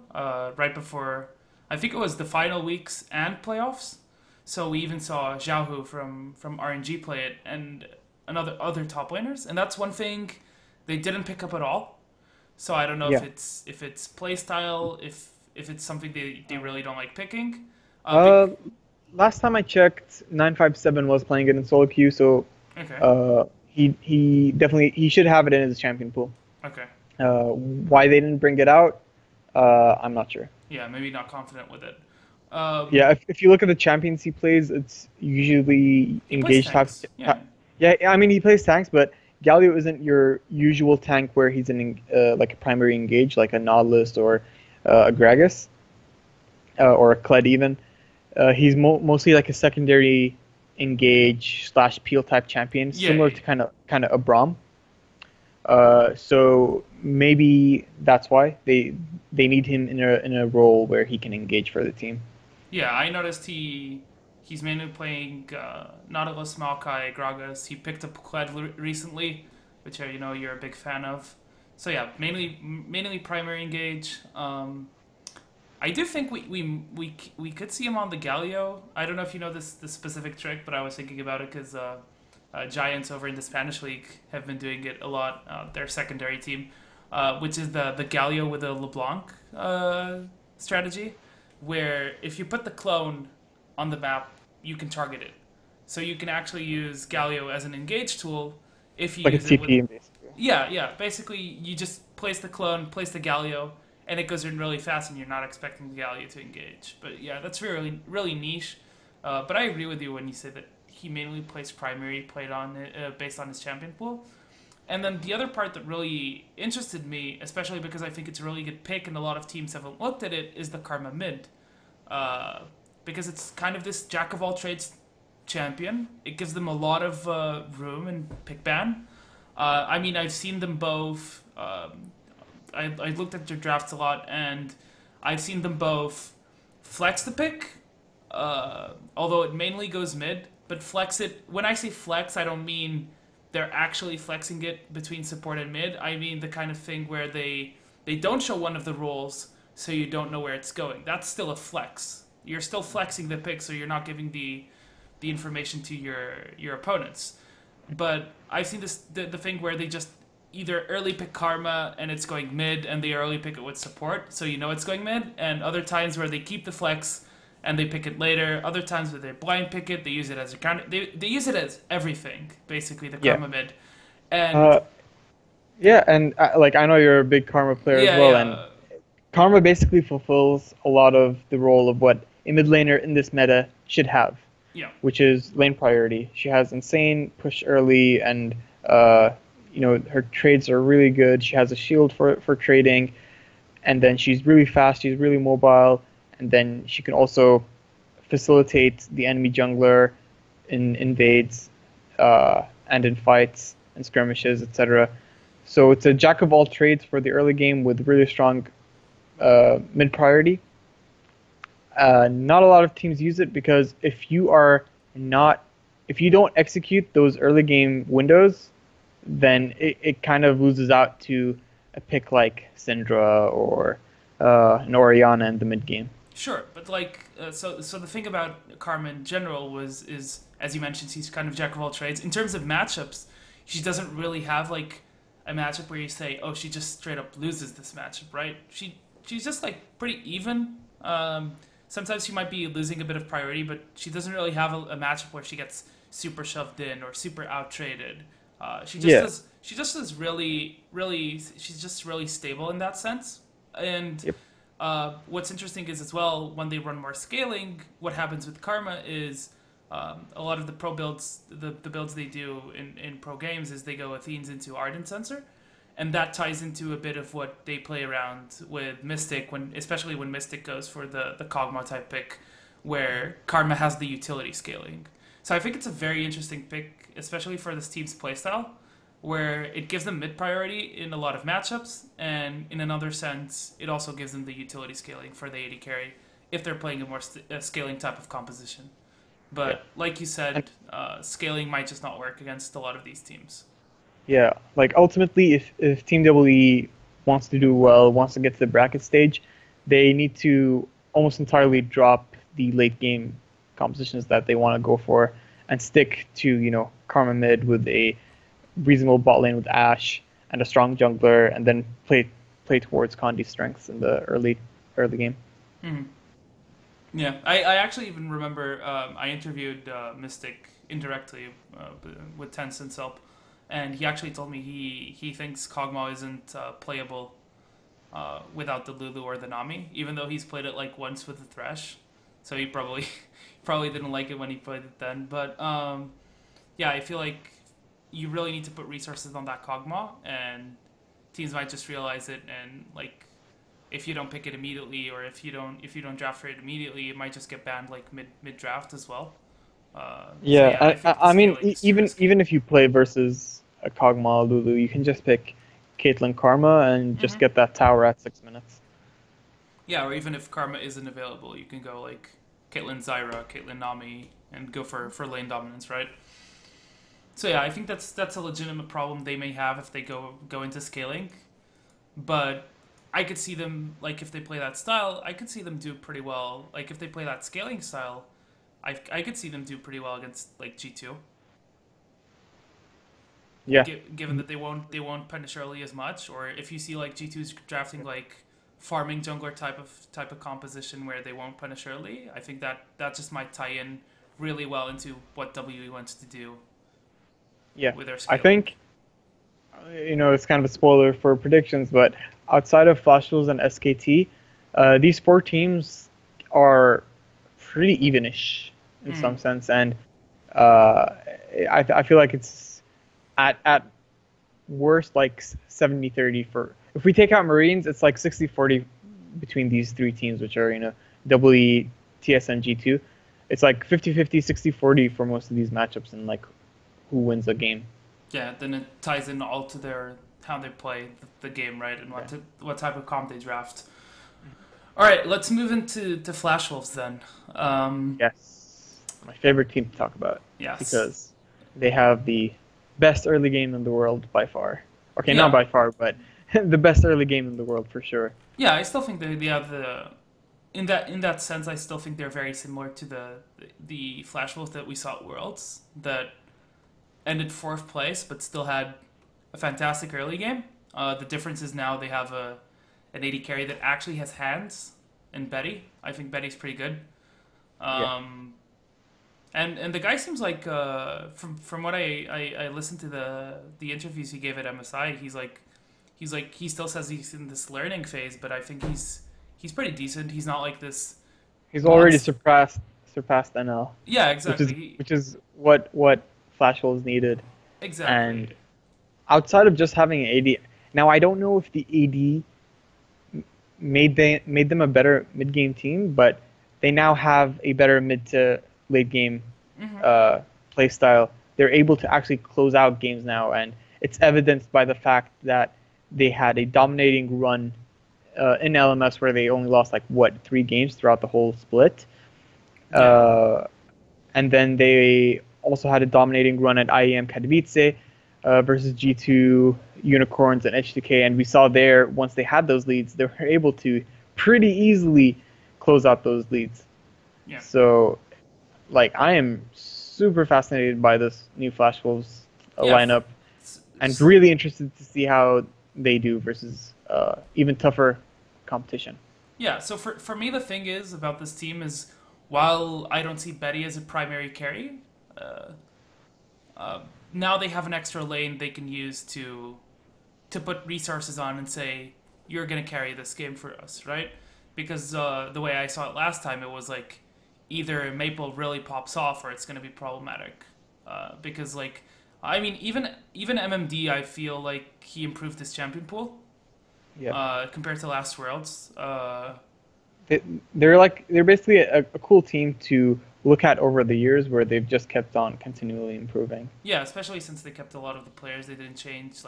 right before, I think it was the final weeks and playoffs. So we even saw Xiaohu from RNG play it and other top laners, and that's one thing they didn't pick up at all. So I don't know Yeah. if it's play style, if it's something they really don't like picking. Last time I checked, 957 was playing it in solo queue, so Okay. he should have it in his champion pool. Okay. Why they didn't bring it out, I'm not sure. Yeah, maybe not confident with it. Yeah, if you look at the champions he plays, it's usually He plays engaged type. tanks. Yeah. Yeah, I mean he plays tanks, but Galio isn't your usual tank where he's like a primary engage, like a Nautilus or a Gragas or a Kled even. He's mostly like a secondary engage / peel type champion, Yeah, similar yeah. to kind of a Braum. So maybe that's why they need him in a role where he can engage for the team. Yeah, I noticed he he's mainly playing Nautilus, Maokai, Gragas. He picked up Kled recently, which you're a big fan of. So yeah, mainly primary engage. I do think we could see him on the Galio. I don't know if you know this specific trick, but I was thinking about it because Giants over in the Spanish league have been doing it a lot. Their secondary team, which is the Galio with a LeBlanc strategy, where if you put the clone on the map, you can target it. So you can actually use Galio as an engage tool if you like use a it TP, with, basically. yeah. Basically, you just place the clone, place the Galio, and it goes in really fast, and you're not expecting the Galio to engage. But yeah, that's really niche. But I agree with you when you say that he mainly plays primary, played on based on his champion pool. And then the other part that really interested me, especially because I think it's a really good pick and a lot of teams haven't looked at it, is the Karma mid. Because it's kind of this jack of all trades champion. It gives them a lot of room in pick ban. I mean, I've seen them both. I looked at their drafts a lot, and I've seen them both flex the pick, although it mainly goes mid, but flex it. When I say flex, I don't mean they're actually flexing it between support and mid. I mean the kind of thing where they don't show one of the roles, so you don't know where it's going. That's still a flex. You're still flexing the pick, so you're not giving the information to your opponents. But I've seen the thing where they just either early pick Karma and it's going mid, and they early pick it with support, so you know it's going mid, and other times where they keep the flex and they pick it later. Other times where they blind pick it, they use it as a counter. They use it as everything, basically, the Karma mid. And yeah, and I know you're a big Karma player as well, and Karma basically fulfills a lot of the role of what a mid laner in this meta should have. Yeah. Which is lane priority. She has insane push early, and her trades are really good. She has a shield for trading, and then she's really fast. She's really mobile, and then she can also facilitate the enemy jungler in invades and in fights and skirmishes, etc. So it's a jack of all trades for the early game with really strong mid priority. Not a lot of teams use it because if you don't execute those early game windows, then it kind of loses out to a pick like Syndra or an Orianna in the mid game. Sure, but so the thing about Karma in general is as you mentioned, she's kind of jack of all trades. In terms of matchups, she doesn't really have like a matchup where you say, oh, she just straight up loses this matchup, right? She's just like pretty even. Sometimes she might be losing a bit of priority, but she doesn't really have a matchup where she gets super shoved in or super out traded. She's just really stable in that sense. And what's interesting is as well, when they run more scaling, what happens with Karma is a lot of the pro builds, the builds they do in pro games is they go Athenes into Ardent Sensor. And that ties into a bit of what they play around with Mystic, especially when Mystic goes for the Kog'Maw type pick, where Karma has the utility scaling. So I think it's a very interesting pick, especially for this team's playstyle, where it gives them mid priority in a lot of matchups, and in another sense, it also gives them the utility scaling for the AD carry if they're playing a more scaling type of composition. But like you said, scaling might just not work against a lot of these teams. Yeah, like ultimately, if Team WWE wants to do well, wants to get to the bracket stage, they need to almost entirely drop the late game compositions that they want to go for and stick to, Karma mid with a reasonable bot lane with Ashe and a strong jungler, and then play towards Kandi's strengths in the early game. Mm-hmm. Yeah, I actually even remember I interviewed Mystic indirectly with Tencent's help. And he actually told me he thinks Kog'Maw isn't playable without the Lulu or the Nami, even though he's played it like once with the Thresh. So he probably didn't like it when he played it then. But yeah, I feel like you really need to put resources on that Kog'Maw, and teams might just realize it. And like, if you don't pick it immediately, or if you don't draft for it immediately, it might just get banned like mid draft as well. I mean, even if you play versus a Kog'Maw Lulu, you can just pick Caitlyn Karma and just get that tower at 6 minutes. Yeah, or even if Karma isn't available, you can go like Caitlyn Zyra, Caitlyn Nami, and go for lane dominance, right? So yeah, I think that's a legitimate problem they may have if they go into scaling, but I could see them, like, if they play that style, I could see them do pretty well. Like, if they play that scaling style, I could see them do pretty well against like G2. Yeah. Given that they won't punish early as much, or if you see like G2's drafting like farming jungler type of composition where they won't punish early, I think that just might tie in really well into what WE wants to do. Yeah. With their I scaling. think, it's kind of a spoiler for predictions, but outside of Flash Wolves and SKT, these four teams are pretty evenish in some sense, and I feel like it's at worst like 70-30 for, if we take out Marines, it's like 60-40 between these three teams, which are WE, TS, and G2. It's like 50-50, 60-40 for most of these matchups, and like who wins the game. Yeah, then it ties in all to how they play the game, right, and what type of comp they draft. All right, let's move into Flash Wolves then. Yes, my favorite team to talk about. Yes, because they have the best early game in the world by far. Okay, Yeah. not by far, but the best early game in the world for sure. Yeah, I still think they have the in that sense. I still think they're very similar to the Flash Wolves that we saw at Worlds that ended 4th place, but still had a fantastic early game. The difference is now they have an AD carry that actually has hands in Betty. I think Betty's pretty good. And the guy seems like from what I listened to the interviews he gave at MSI, he still says he's in this learning phase, but I think he's pretty decent. He's not like this. He's already surpassed NL. Yeah, exactly. Which is what Flash Wolves needed. Exactly. And outside of just having an AD, now I don't know if the AD made them a better mid game team, but they now have a better mid to late game play style. They're able to actually close out games now, and it's evidenced by the fact that they had a dominating run in LMS where they only lost 3 games throughout the whole split. And then they also had a dominating run at IEM Katowice versus G2 Unicorns and H2K, and we saw there, once they had those leads, they were able to pretty easily close out those leads. Yeah. So, I am super fascinated by this new Flash Wolves lineup, and really interested to see how they do versus even tougher competition. Yeah, so for me, the thing is about this team is, while I don't see Betty as a primary carry, now they have an extra lane they can use to put resources on and say, you're going to carry this game for us, right? Because the way I saw it last time, it was like either Maple really pops off or it's going to be problematic. Because even MMD, I feel like he improved his champion pool compared to last Worlds. They're basically a cool team to look at over the years, where they've just kept on continually improving. Yeah, especially since they kept a lot of the players. They didn't change.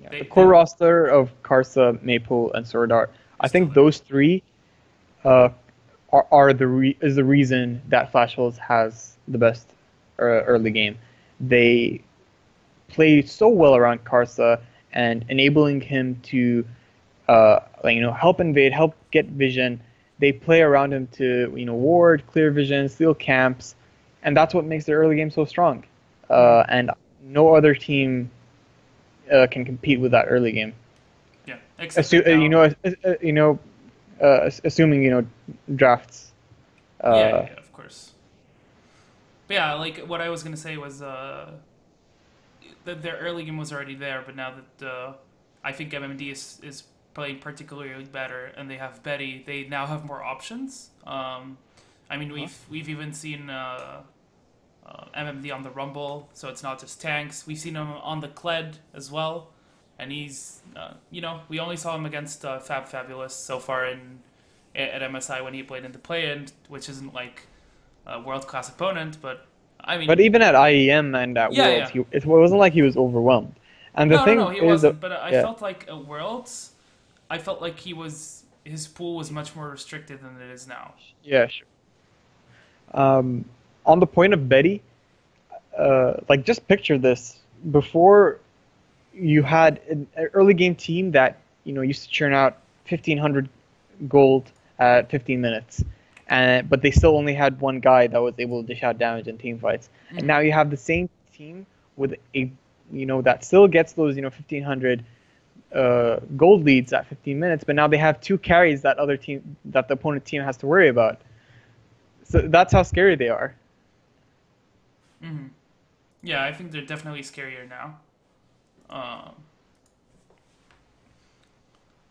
The core roster of Karsa, Maple, and Swordart, I think those three is the reason that Flash Wolves has the best early game. They play so well around Karsa and enabling him to help invade, help get vision. They play around him to ward, clear vision, steal camps, and that's what makes their early game so strong. And no other team can compete with that early game. Yeah, assuming drafts. Yeah, of course. But yeah, what I was gonna say was that their early game was already there, but now that I think MMD is playing particularly better, and they have Betty, they now have more options. We've even seen MMD on the Rumble, so it's not just tanks. We've seen him on the Kled as well, and he's we only saw him against Fabulous so far at MSI when he played in the play-in, which isn't like a world-class opponent, but But even at IEM and at Worlds, it wasn't like he was overwhelmed. And the thing he wasn't. But I felt like at Worlds, I felt like his pool was much more restricted than it is now. Yeah, sure. on the point of Betty, like just picture this. Before you had an early game team that used to churn out 1,500 gold at 15 minutes, and but they still only had one guy that was able to dish out damage in team fights. And now you have the same team with a that still gets those 1,500 gold leads at 15 minutes, but now they have two carries that the opponent team has to worry about. So that's how scary they are. Mm-hmm. Yeah, I think they're definitely scarier now.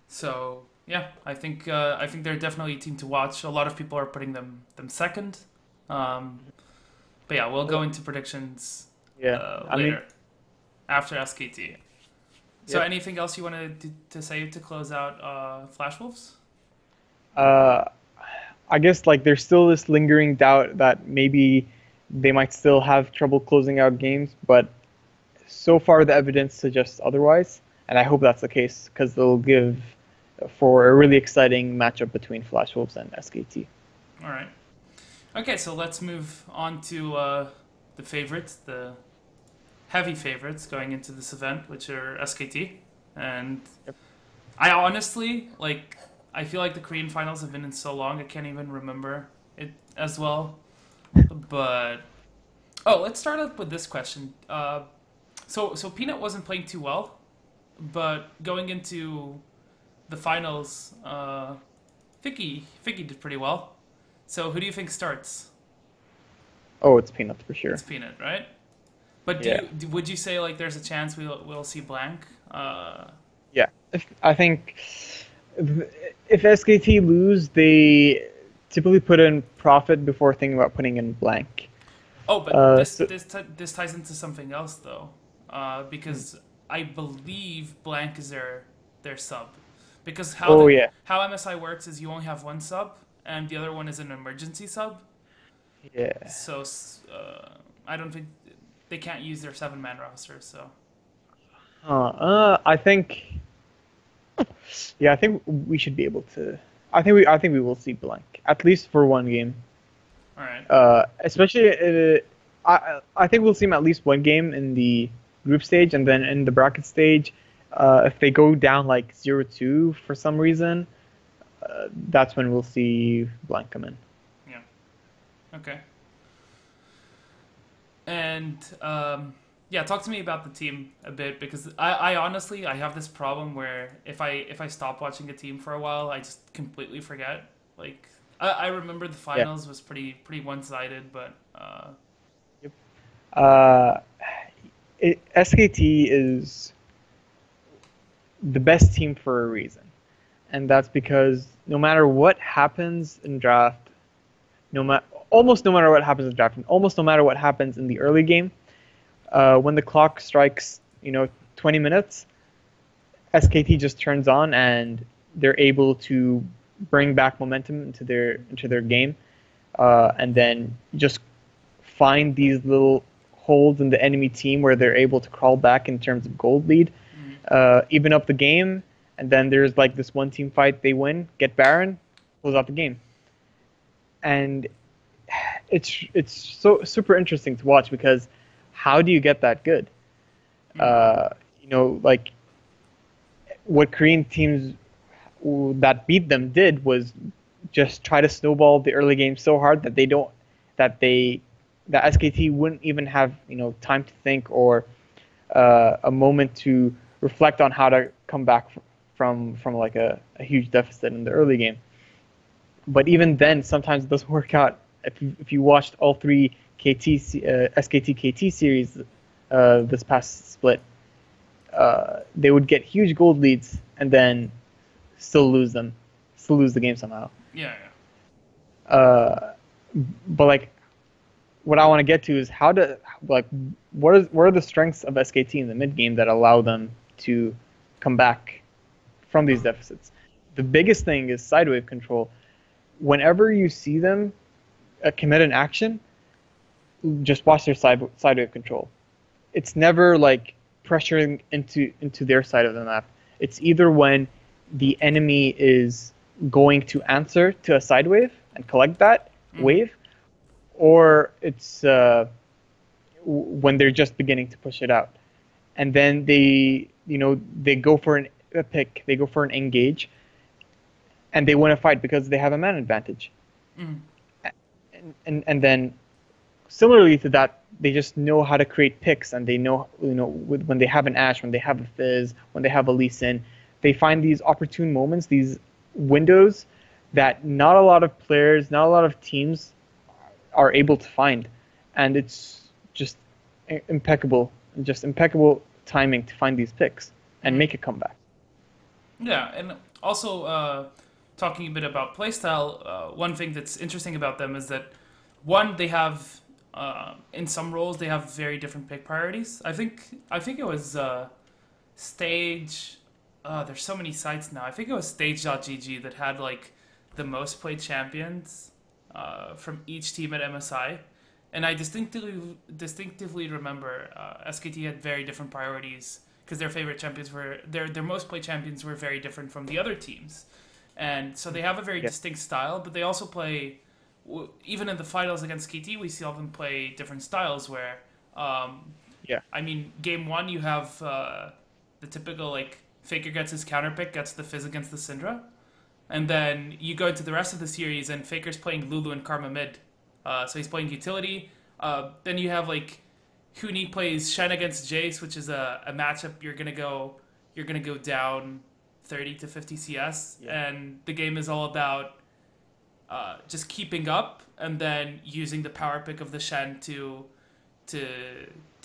So yeah, I think they're definitely a team to watch. A lot of people are putting them second. But yeah, we'll go into predictions later after SKT. So anything else you wanted to say to close out Flash Wolves? I guess like there's still this lingering doubt that maybe they might still have trouble closing out games, but so far the evidence suggests otherwise, and I hope that's the case because they'll give for a really exciting matchup between Flash Wolves and SKT. All right. Okay, so let's move on to the favorites, the heavy favorites going into this event, which are SKT. And I honestly, I feel like the Korean finals have been in so long, I can't even remember it as well. But, let's start up with this question. So Peanut wasn't playing too well, but going into the finals, Vicky did pretty well. So who do you think starts? Oh, it's Peanut for sure. It's Peanut, right? But would you say there's a chance we'll see Blank? Yeah, I think if SKT lose, they typically put in Profit before thinking about putting in Blank. Oh, but this ties into something else though, because I believe Blank is their sub, because how MSI works is you only have one sub and the other one is an emergency sub. Yeah. So I don't think they can't use their 7-man roster. So. I think we should be able to. I think we will see Blank at least for one game. All right. Especially, I think we'll see him at least one game in the group stage, and then in the bracket stage, if they go down 0-2 for some reason, that's when we'll see Blank come in. Yeah. Okay. And talk to me about the team a bit, because I honestly I have this problem where if I stop watching a team for a while, I just completely forget. I remember the finals was pretty one-sided, but SKT is the best team for a reason, and that's because no matter what happens in draft, almost no matter what happens in draft, and almost no matter what happens in the early game, when the clock strikes 20 minutes, SKT just turns on and they're able to bring back momentum into their game, and then just find these little holes in the enemy team where they're able to crawl back in terms of gold lead, even up the game, and then there's this one team fight they win, get Baron, close out the game, and it's so super interesting to watch because how do you get that good? What Korean teams that beat them did was just try to snowball the early game so hard that that SKT wouldn't even have time to think or a moment to reflect on how to come back from a huge deficit in the early game. But even then, sometimes it doesn't work out. If you watched all three SKT KT series this past split, they would get huge gold leads and then still lose the game somehow. Yeah. But what I want to get to is what are the strengths of SKT in the mid game that allow them to come back from these deficits? The biggest thing is sidewave control. Whenever you see them commit an action, just watch their sidewave control. It's never pressuring into their side of the map. It's either when the enemy is going to answer to a side wave and collect that wave, or it's when they're just beginning to push it out, and then they go for a pick, they go for an engage, and they win a fight because they have a man advantage. Mm. And then similarly to that, they just know how to create picks, and they know when they have an Ashe, when they have a Fizz, when they have a Lee Sin, they find these opportune moments, these windows that not a lot of players, not a lot of teams are able to find, and it's just impeccable timing to find these picks and make a comeback. Yeah, and also talking a bit about playstyle, one thing that's interesting about them is that one, they have in some roles they have very different pick priorities. I think it was Stage. There's so many sites now. I think it was Stage.gg that had like the most played champions from each team at MSI, and I distinctively remember SKT had very different priorities because their favorite champions were their most played champions were very different from the other teams, and so they have a very distinct style. But they also play, even in the finals against KT, we saw them play different styles. Where I mean, game one you have the typical like Faker gets his counter pick, gets the Fizz against the Syndra. And then you go into the rest of the series, and Faker's playing Lulu and Karma mid. So he's playing utility. Then you have like Huni plays Shen against Jace, which is a matchup you're gonna go down 30 to 50 CS, and the game is all about just keeping up and then using the power pick of the Shen to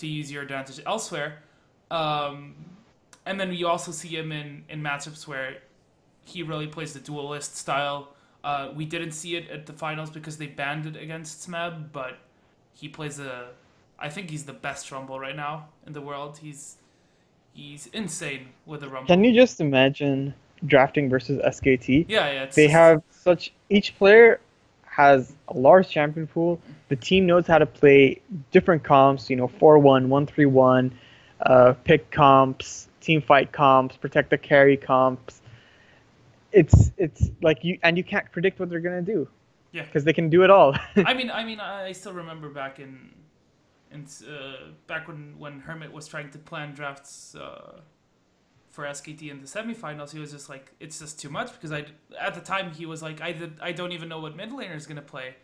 use your advantage elsewhere. And then you also see him in matchups where he really plays the duelist style. We didn't see it at the finals because they banned it against Smeb, but he plays I think he's the best Rumble right now in the world. He's insane with the Rumble. Can you just imagine drafting versus SKT? Yeah. Each player has a large champion pool. The team knows how to play different comps, 4-1, 1-3-1, pick comps, team fight comps, protect the carry comps. It's like you can't predict what they're gonna do. Yeah, because they can do it all. I still remember back when Hermit was trying to plan drafts for SKT in the semifinals. He was just like, it's just too much, because at the time he was like, I don't even know what mid laner is gonna play,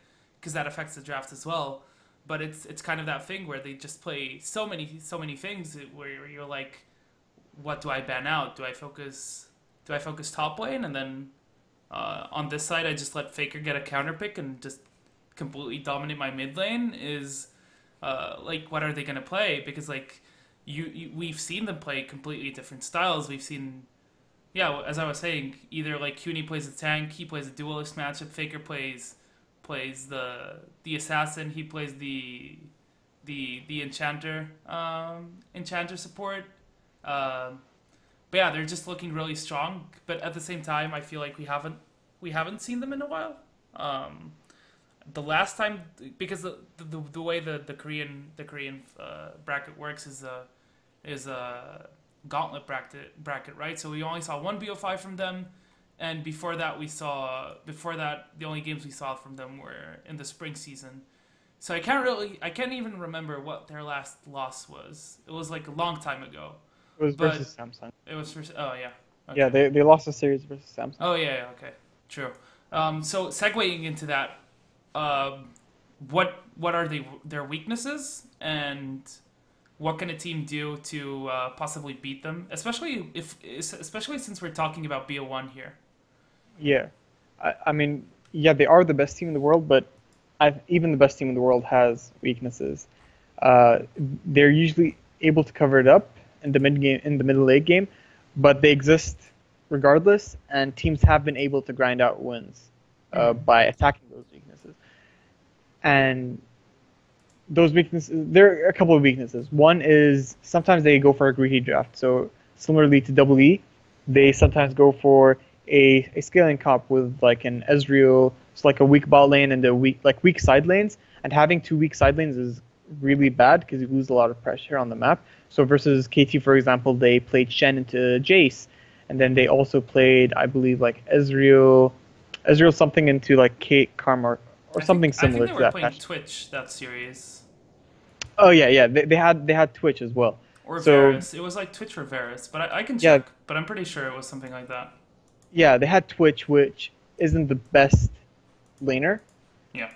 because that affects the draft as well. But it's kind of that thing where they just play so many things where you're like, what do I ban out? Do I focus top lane, and then on this side I just let Faker get a counter pick and just completely dominate my mid lane? Is like, what are they gonna play? Because like we've seen them play completely different styles. We've seen, as I was saying, either like Huni plays a tank, he plays a duelist matchup, Faker plays the assassin, he plays the enchanter support. But yeah, they're just looking really strong. But at the same time, I feel like we haven't seen them in a while. The last time, because the way the Korean bracket works is a gauntlet bracket, right? So we only saw one BO5 from them, and before that the only games we saw from them were in the spring season. So I can't even remember what their last loss was. It was like a long time ago. It was versus Samsung. It was versus. Oh yeah. Okay. Yeah, they lost a series versus Samsung. Oh yeah. Okay. True. So segueing into that, what are their weaknesses, and what can a team do to possibly beat them? Especially since we're talking about BO1 here. Yeah, I mean, they are the best team in the world, but even the best team in the world has weaknesses. They're usually able to cover it up in the middle late game, but they exist regardless, and teams have been able to grind out wins by attacking those weaknesses. And those weaknesses, there are a couple of weaknesses. One is sometimes they go for a greedy draft. So similarly to Double E, they sometimes go for a scaling comp with like an Ezreal, it's like a weak bot lane and a weak side lanes. And having two weak side lanes is really bad because you lose a lot of pressure on the map. So versus KT, for example, they played Shen into Jace, and then they also played, I believe, like Ezreal something into like Kate, Karma, or something I think similar they to were that playing fashion. Twitch that series. Oh yeah. They had Twitch as well. Or So Varus. It was like Twitch or Varus, but I can yeah, check. But I'm pretty sure it was something like that. yeah, they had Twitch, which isn't the best laner. Yeah.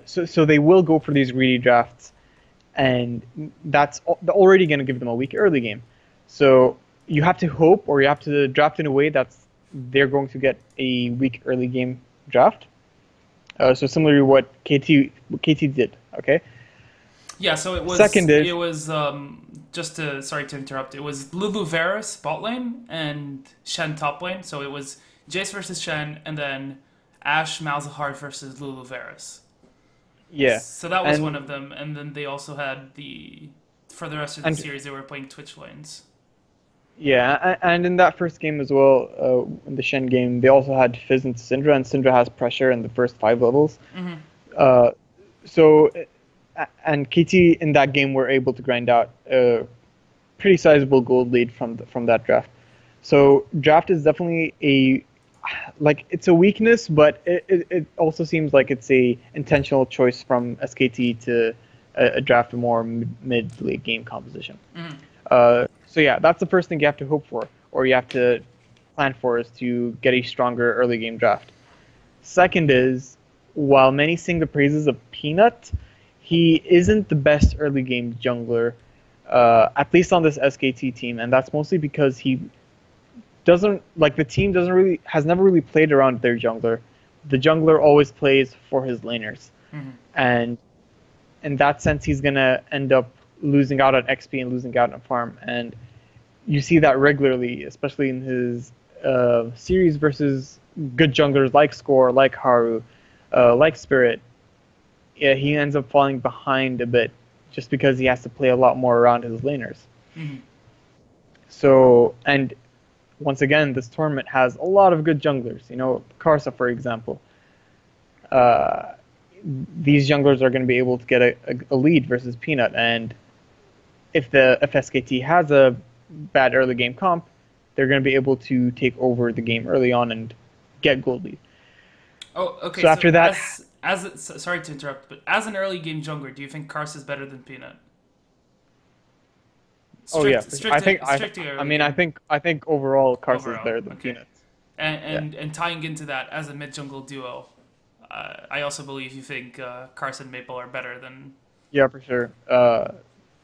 So they will go for these greedy drafts, and that's already going to give them a weak early game. So you have to hope, or you have to draft in a way that's they're going to get a weak early game draft. So similarly, what KT did. Okay. Yeah, so Second is it was just to sorry to interrupt. It was Lulu Varus bot lane and Shen top lane. So it was Jace versus Shen, and then Ashe Malzahar versus Lulu Varus. yeah, So that was and one of them, and then they also had the for the rest of the and series they were playing Twitch lanes. yeah, and in that first game as well, in the Shen game, they also had Fizz and Syndra, and Syndra has pressure in the first 5 levels. Hmm. Uh, so, and KT in that game were able to grind out a pretty sizable gold lead from that draft. So draft is definitely it's a weakness, but it also seems like it's a intentional choice from SKT to draft a more mid late game composition. Hmm. So yeah, that's the first thing you have to hope for, or you have to plan for, is to get a stronger early game draft. Second is, while many sing the praises of Peanut, he isn't the best early game jungler, at least on this SKT team, and that's mostly because he doesn't like the team has never really played around their jungler. The jungler always plays for his laners, Hmm. and in that sense, he's gonna end up losing out on XP and losing out on farm, and you see that regularly, especially in his series versus good junglers like Score, like Haru, like Spirit. Yeah, he ends up falling behind a bit just because he has to play a lot more around his laners. Hmm. So, and once again, this tournament has a lot of good junglers. You know, Karsa, for example. Uh, these junglers are going to be able to get a lead versus Peanut, and if SKT has a bad early game comp, they're going to be able to take over the game early on and get gold lead. Oh, okay. So after that, sorry to interrupt, but as an early game jungler, do you think Karsa is better than Peanut? oh yeah, Strictly I think overall Karsa is overall, better than okay. Peanut. And tying into that, as a mid jungle duo, I also believe you think Karsa and Maple are better than. Yeah, for sure.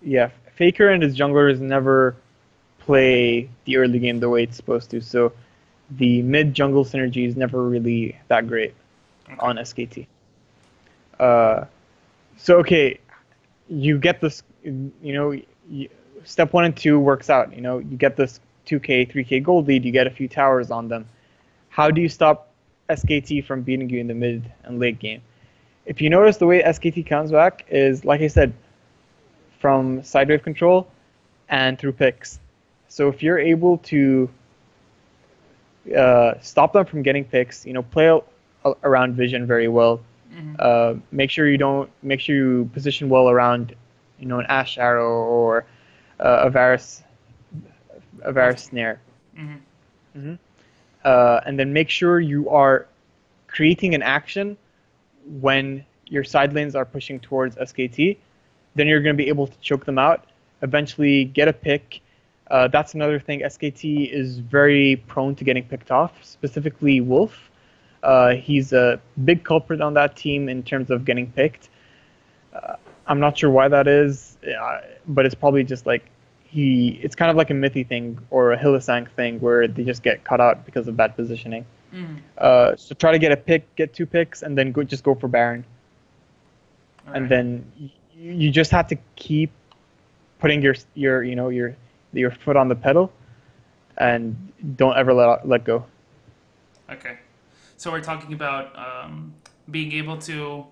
Yeah, Faker and his junglers never play the early game the way it's supposed to, so the mid jungle synergy is never really that great on SKT. So okay, you get this. Step 1 and 2 works out. You get this 2K, 3K gold lead. You get a few towers on them. How do you stop SKT from beating you in the mid and late game? If you notice, the way SKT comes back is, like I said, from side wave control and through picks. So if you're able to stop them from getting picks, play around vision very well. Mm-hmm. Make sure you position well around, an Ashe arrow or a Varus snare. Mm-hmm. Mm-hmm. And then make sure you are creating an action when your side lanes are pushing towards SKT. Then you're going to be able to choke them out, eventually get a pick. That's another thing. SKT is very prone to getting picked off, specifically Wolf. He's a big culprit on that team in terms of getting picked. I'm not sure why that is, but it's probably just like it's kind of like a Mythy thing or a Hylissang thing where they just get cut out because of bad positioning. Mm-hmm. So try to get a pick, get 2 picks, and then just go for Baron. All And right. then you just have to keep putting your foot on the pedal, and don't ever let go. Okay. So we're talking about being able to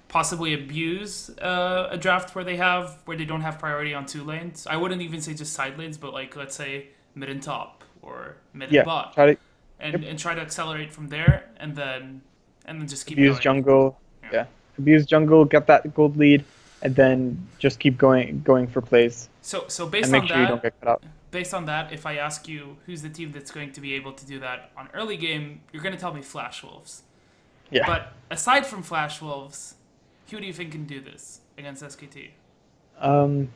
possibly abuse a draft where they don't have priority on 2 lanes. I wouldn't even say just side lanes, but like let's say mid and top or mid and bot, Try to and try to accelerate from there, and then just keep abuse going. jungle. Yeah. Abuse jungle, get that gold lead, and then just keep going for plays. So And based make on sure you don't that, get cut out. if I ask you who's the team that's going to be able to do that on early game, you're going to tell me Flash Wolves. Yeah. But aside from Flash Wolves, who do you think can do this against SKT? Um,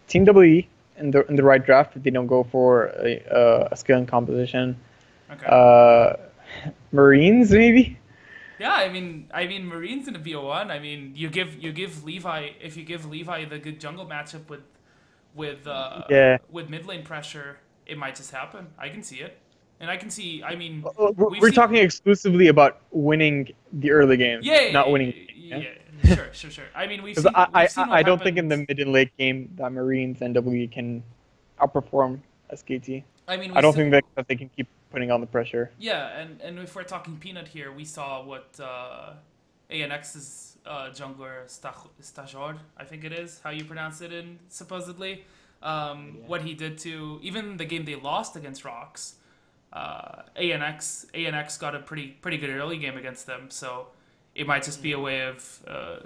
Team WE in the right draft if they don't go for a skill and composition. Okay. Uh, Marines maybe. Yeah, I mean, Marines in a BO1. I mean, you give Levi if you give Levi the good jungle matchup Yeah. with mid lane pressure, it might just happen. I can see it, and I can see. I mean, we've We're seen. talking exclusively about winning the early game, Yeah, yeah, not yeah, winning. yeah, Yeah. yeah, sure, sure, sure. I mean, Because we've seen what I don't think in happened. the mid and late game that Marines and WE can outperform SKT. I mean, I we don't still. think that they can keep putting on the pressure. Yeah, and if we're talking Peanut here, we saw what ANX's jungler Stajor, I think it is how you pronounce it in supposedly, what he did to even the game they lost against Rocks. ANX got a pretty good early game against them, so it might just be a way of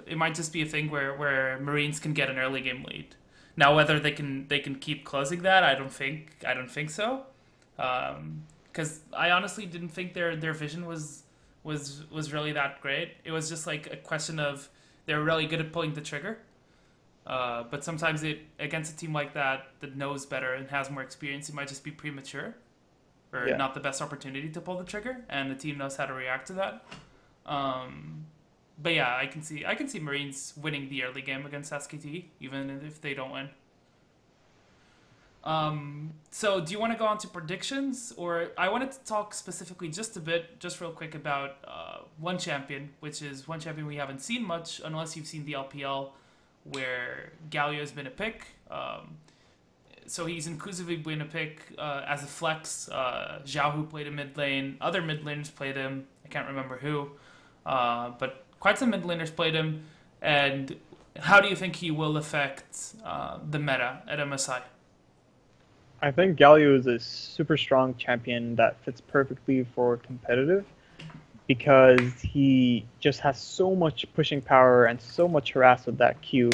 it might just be a thing where Marines can get an early game lead. Now whether they can keep closing that, I don't think so. Because I honestly didn't think their vision was really that great. It was just like a question of they're really good at pulling the trigger. But sometimes it against a team like that knows better and has more experience, it might just be premature or Yeah. not the best opportunity to pull the trigger, and the team knows how to react to that. But yeah, I can see Marines winning the early game against SKT, even if they don't win. So do you want to go on to predictions, or I wanted to talk specifically just real quick about one champion, which is one champion we haven't seen much, unless you've seen the LPL, where Galio has been a pick. So he's inclusively been a pick as a flex. Zhao, who played in mid lane, other mid laners played him. I can't remember who, but quite some mid laners played him. And how do you think he will affect the meta at MSI? I think Galio is a super strong champion that fits perfectly for competitive because he just has so much pushing power and so much harass with that Q.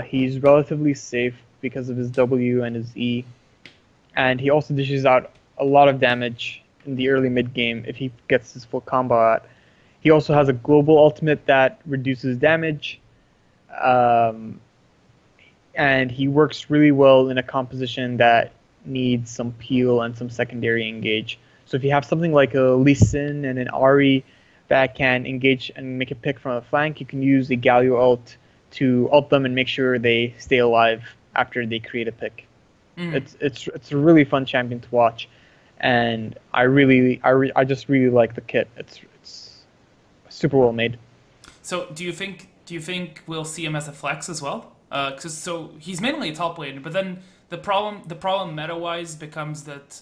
He's relatively safe because of his W and his E, and he also dishes out a lot of damage in the early mid game if he gets his full combo out. He also has a global ultimate that reduces damage, um, and he works really well in a composition that needs some peel and some secondary engage. So if you have something like a Lee Sin and an Ari that can engage and make a pick from a flank, you can use the Galio ult to ult them and make sure they stay alive after they create a pick. Mm. It's a really fun champion to watch, and I just really like the kit. It's super well made. So do you think we'll see him as a flex as well? So he's mainly a top lane, but then the problem meta wise becomes that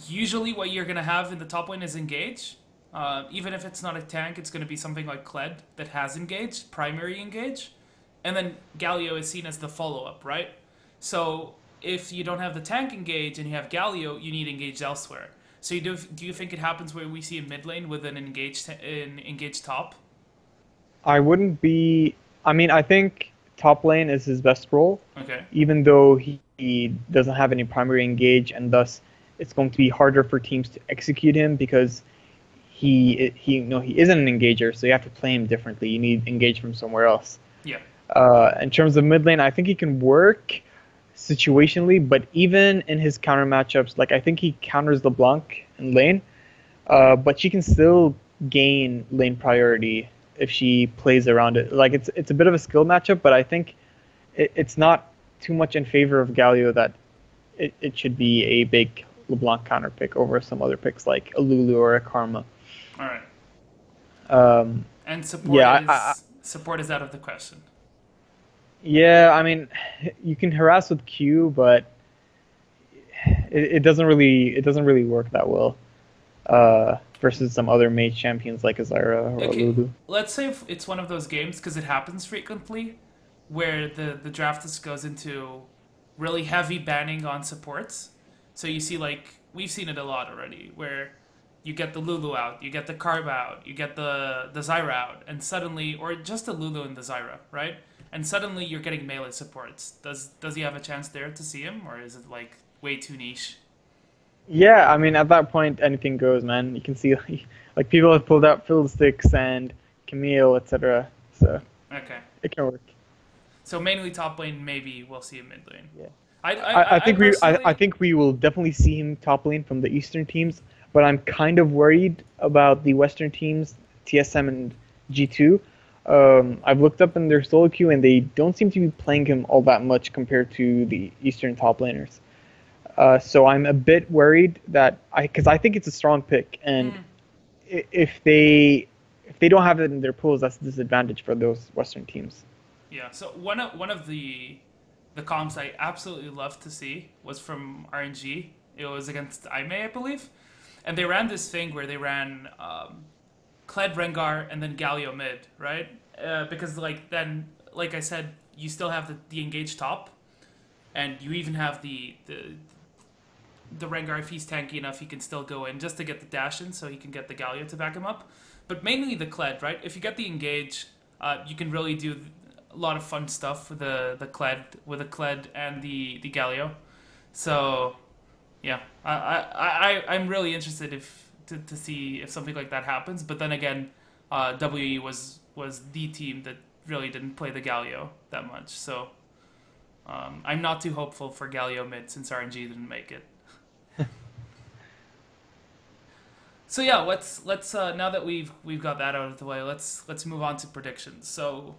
usually what you're gonna have in the top lane is engage. Even if it's not a tank, it's gonna be something like Kled that has engage, primary engage, and then Galio is seen as the follow up, right? So if you don't have the tank engage and you have Galio, you need engage elsewhere. So do you think it happens where we see a mid lane with an engaged top? I wouldn't be. I mean, I think top lane is his best role, Okay. even though he doesn't have any primary engage, and thus it's going to be harder for teams to execute him because he isn't an engager, so you have to play him differently. You need engage from somewhere else. Yeah. In terms of mid lane, I think he can work situationally, but even in his counter matchups, like I think he counters LeBlanc in lane, but she can still gain lane priority if she plays around it. Like it's a bit of a skill matchup, but I think it's not too much in favor of Galio that it should be a big LeBlanc counter pick over some other picks like a Lulu or a Karma. All right. Um, And support yeah, support is out of the question. yeah. I mean, you can harass with Q, but it doesn't really work that well versus some other mage champions like Azira or Okay, Lulu. let's say if it's one of those games because it happens frequently, where the draft just goes into really heavy banning on supports. So you see, like we've seen it a lot already, where you get the Lulu out, you get the Karma out, you get the Zyra out, and suddenly, or just the Lulu and the Zyra, right? And suddenly you're getting melee supports. Does he have a chance there to see him, or is it like way too niche? Yeah, I mean, at that point, anything goes, man. You can see like people have pulled out Fiddlesticks and Camille, etc. So Okay. it can work. So mainly top lane, maybe we'll see a mid lane. Yeah. I I personally, think we will definitely see him top lane from the Eastern teams, but I'm kind of worried about the Western teams, TSM and G2. I've looked up in their solo queue and they don't seem to be playing him all that much compared to the Eastern top laners. So I'm a bit worried that because I think it's a strong pick, and mm, if they don't have it in their pools, that's a disadvantage for those Western teams. yeah. So one of the comps I absolutely loved to see was from RNG. It was against Aime, I believe, and they ran this thing where they ran Kled, Rengar, and then Galio mid, right? Because like I said, you still have the engaged top, and you even have the Rengar, if he's tanky enough, he can still go in just to get the dash in, so he can get the Galio to back him up. But mainly the Kled, right? If you get the engage, you can really do a lot of fun stuff with the Kled and the Galio. So yeah, I'm really interested to see if something like that happens. But then again, WE was the team that really didn't play the Galio that much. So I'm not too hopeful for Galio mid since RNG didn't make it. So yeah, let's now that we've got that out of the way, let's move on to predictions. So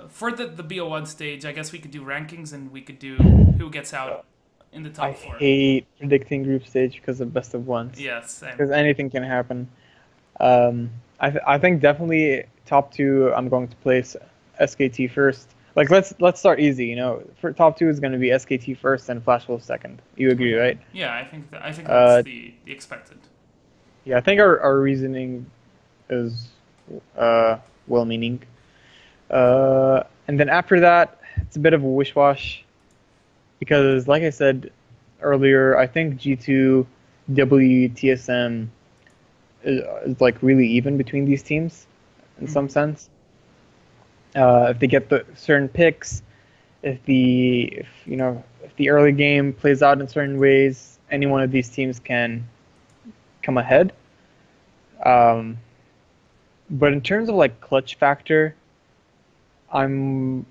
for the BO1 stage, I guess we could do rankings and we could do who gets out in the I top four. hate predicting group stage because of best of ones, Yes, same. because anything can happen. I think definitely top two. I'm going to place SKT first. Like let's start easy. You know, for top two is going to be SKT first and Flash Wolf second. You agree, Okay. right? Yeah, I think that's the expected. Yeah, I think our reasoning is well-meaning. And then after that, it's a bit of a wish-wash because, like I said earlier, I think G2, WTSM is like really even between these teams in some Hmm. sense. If they get the certain picks, if the early game plays out in certain ways, any one of these teams can come ahead. Um, but in terms of like clutch factor, I'm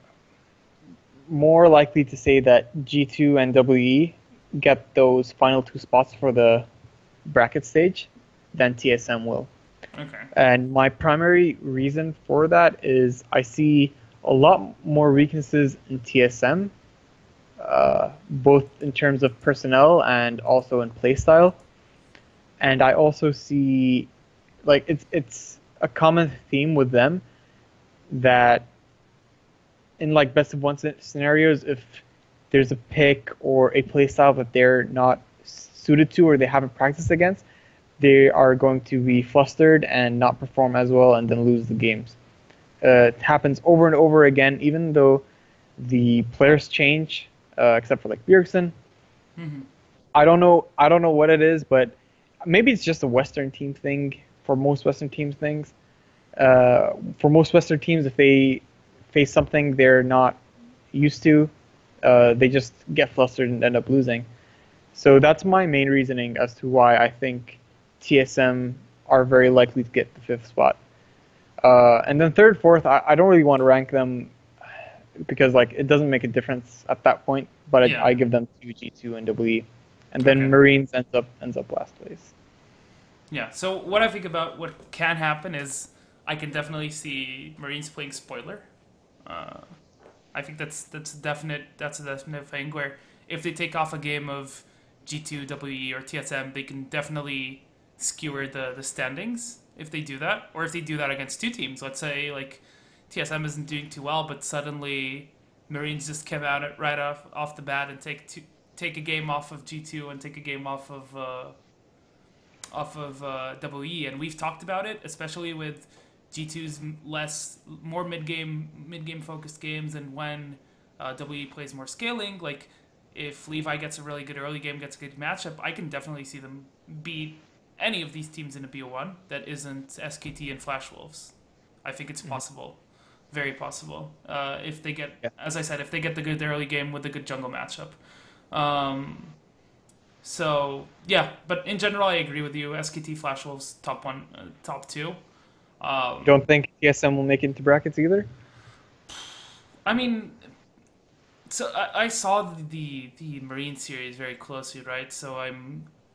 more likely to say that G2 and WE get those final two spots for the bracket stage than TSM will. Okay. And my primary reason for that is I see a lot more weaknesses in TSM, both in terms of personnel and also in playstyle. And I also see like it's a common theme with them that in like best of one scenarios, if there's a pick or a playstyle that they're not suited to or they haven't practiced against, they are going to be flustered and not perform as well and then lose the games. It happens over and over again, even though the players change, except for like Bjergsen. Hmm. I don't know what it is, but maybe it's just a Western team thing for most Western teams things. For most Western teams, if they face something they're not used to, they just get flustered and end up losing. So that's my main reasoning as to why I think TSM are very likely to get the fifth spot. And then third, fourth, I don't really want to rank them because like it doesn't make a difference at that point. But Yeah. I give them to G2 and WE, and then Okay. Marines ends up last place. Yeah. So what I think about what can happen is I can definitely see Marines playing spoiler. Uh, I think that's a definite thing where if they take off a game of G2, WE, or TSM, they can definitely skewer the standings if they do that, or if they do that against two teams. Let's say like TSM isn't doing too well, but suddenly Marines just came out right off the bat and take a game off of G2 and take a game off of WE, and we've talked about it, especially with G2's more mid game focused games, and when WE plays more scaling. Like if Levi gets a really good early game, gets a good matchup, I can definitely see them beat any of these teams in a BO1 that isn't SKT and Flash Wolves. I think it's possible, very possible. If they get, Yeah. as I said, if they get the good early game with a good jungle matchup. Um, So yeah, but in general, I agree with you. SKT Flash Wolves top one, top two. You don't think TSM will make it into brackets either? I mean, so I saw the Marine series very closely, right? So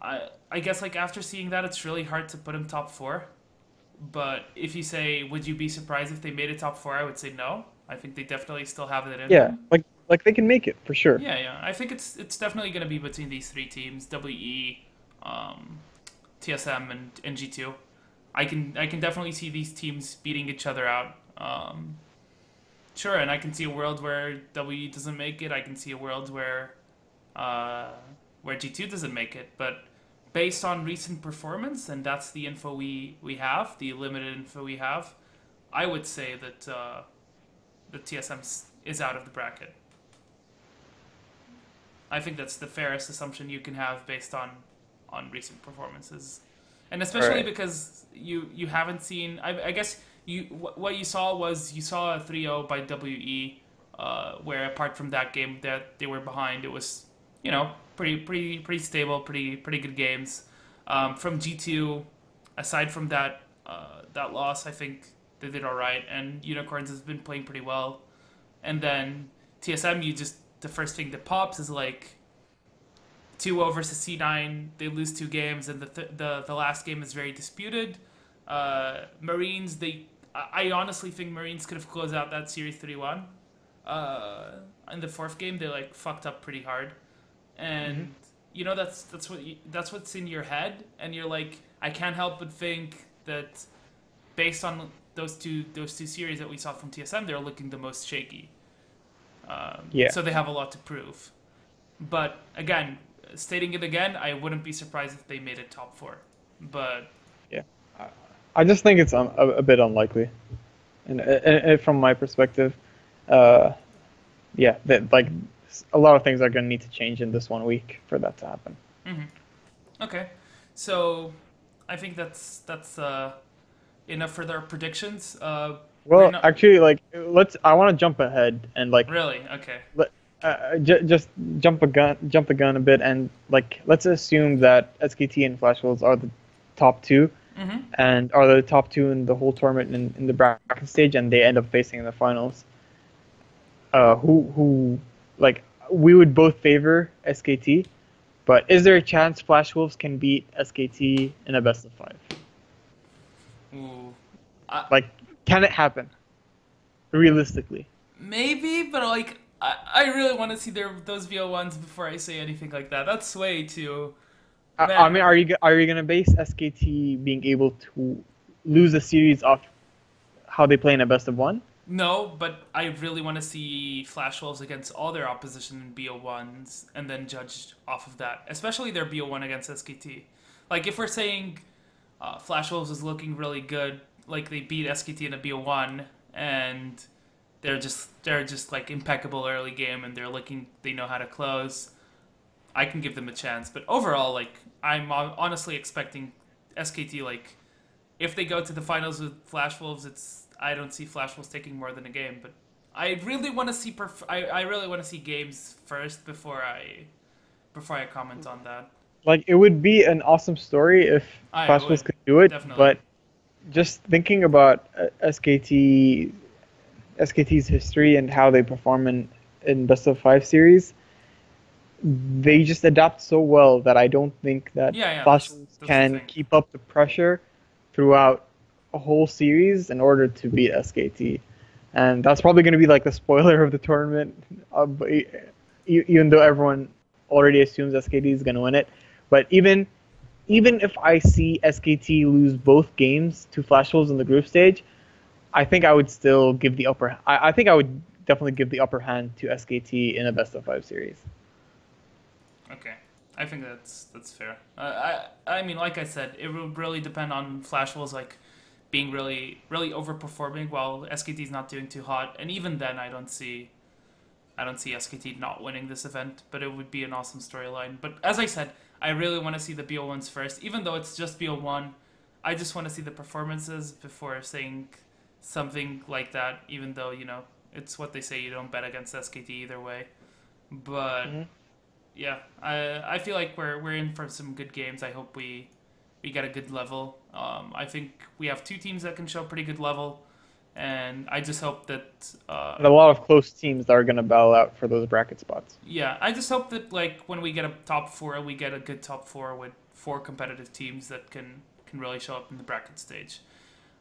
I guess like after seeing that, it's really hard to put him top four. But if you say, would you be surprised if they made it top four? I would say no. I think they definitely still have it in Yeah, them. like they can make it for sure. Yeah, yeah. I think it's definitely going to be between these three teams: WE, um, TSM, and G2. I can definitely see these teams beating each other out. Sure, and I can see a world where WE doesn't make it. I can see a world uh, where G2 doesn't make it. But based on recent performance, and that's the info we have, the limited info we have, I would say that the TSM is out of the bracket. I think that's the fairest assumption you can have based on recent performances, and especially Right. because you haven't seen. I guess what you saw was you saw a 3-0 by WE, where apart from that game that they were behind, it was pretty stable, pretty good games. From G2, aside from that loss, I think they did all right, and Unicorns has been playing pretty well. And then TSM, the first thing that pops is like 2-0 versus C9. They lose two games, and the last game is very disputed. Marines, I honestly think Marines could have closed out that series 3-1. In the fourth game, they like fucked up pretty hard, Hmm. and that's what's in your head, and you're like, I can't help but think that based on those two series that we saw from TSM, they're looking the most shaky. Yeah. So they have a lot to prove. But again, stating it again, I wouldn't be surprised if they made it top four. But Yeah. I I just think it's a bit unlikely, and from my perspective, uh, yeah, that like a lot of things are going to need to change in this 1 week for that to happen. mhm. Okay, so I think that's enough for their predictions. We're Well, not actually, like let's. I want to jump ahead and like really okay. let, just jump the gun a bit, and like let's assume that SKT and Flash Wolves are the top two, Mm-hmm. and are the top two in the whole tournament in the bracket stage, and they end up facing in the finals. Who like we would both favor SKT, but is there a chance Flash Wolves can beat SKT in a best of five? Ooh, I, Like, can it happen realistically? maybe, but like I really want to see those VO1s before I say anything like that. That's way too I man. mean, are you gonna base SKT being able to lose a series off how they play in a best of one? No, but I really want to see Flash Wolves against all their opposition in BO1s and then judge off of that, especially their BO1 against SKT. Like, if we're saying Flash Wolves is looking really good, like they beat SKT in a BO1 and they're just like impeccable early game and they know how to close. I can give them a chance, but overall, like I'm honestly expecting SKT like if they go to the finals with Flash Wolves, I don't see Flash Wolves taking more than a game. But I really want to see I really want to see games first before I comment on that. Like, it would be an awesome story if I Flash Wolves would could do it, definitely. but just thinking about SKT's history and how they perform in best of five series, they just adapt so well that I don't think that Yeah, yeah, Flash Wolves that's the can thing. keep up the pressure throughout a whole series in order to beat SKT. And that's probably going to be like the spoiler of the tournament, even though everyone already assumes SKT is going to win it. But even if I see SKT lose both games to Flash Wolves in the group stage, I think I would still give the upper. I think I would definitely give the upper hand to SKT in a best of five series. Okay, I think that's fair. I mean, like I said, it will really depend on Flash Wolves like being really overperforming while SKT's not doing too hot, and even then, I don't see SKT not winning this event, but it would be an awesome storyline. But as I said, I really want to see the BO1s first, even though it's just BO1. I just want to see the performances before saying something like that, even though, it's what they say, you don't bet against SKT either way. But Hmm. Yeah, I feel like we're in for some good games. I hope we get a good level. I think we have two teams that can show pretty good level, and I just hope that And a lot of close teams that are going to battle out for those bracket spots. yeah, I just hope that like when we get a top four, we get a good top four with four competitive teams that can really show up in the bracket stage.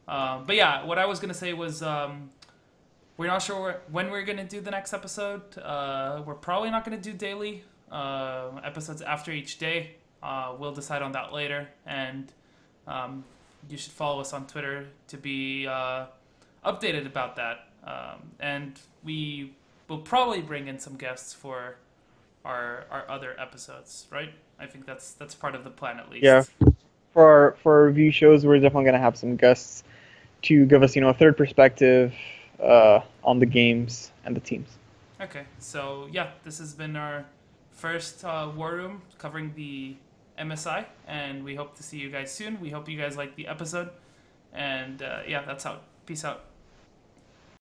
But yeah, what I was gonna say was we're not sure when we're gonna do the next episode. We're probably not gonna do daily episodes after each day. We'll decide on that later, and you should follow us on Twitter to be updated about that. And we will probably bring in some guests for our other episodes, right? I think that's part of the plan at least. Yeah, for our review shows, we're definitely going to have some guests to give us, a third perspective on the games and the teams. Okay, so yeah, this has been our first War Room covering the MSI, and we hope to see you guys soon. We hope you guys like the episode, and yeah, that's out. Peace out.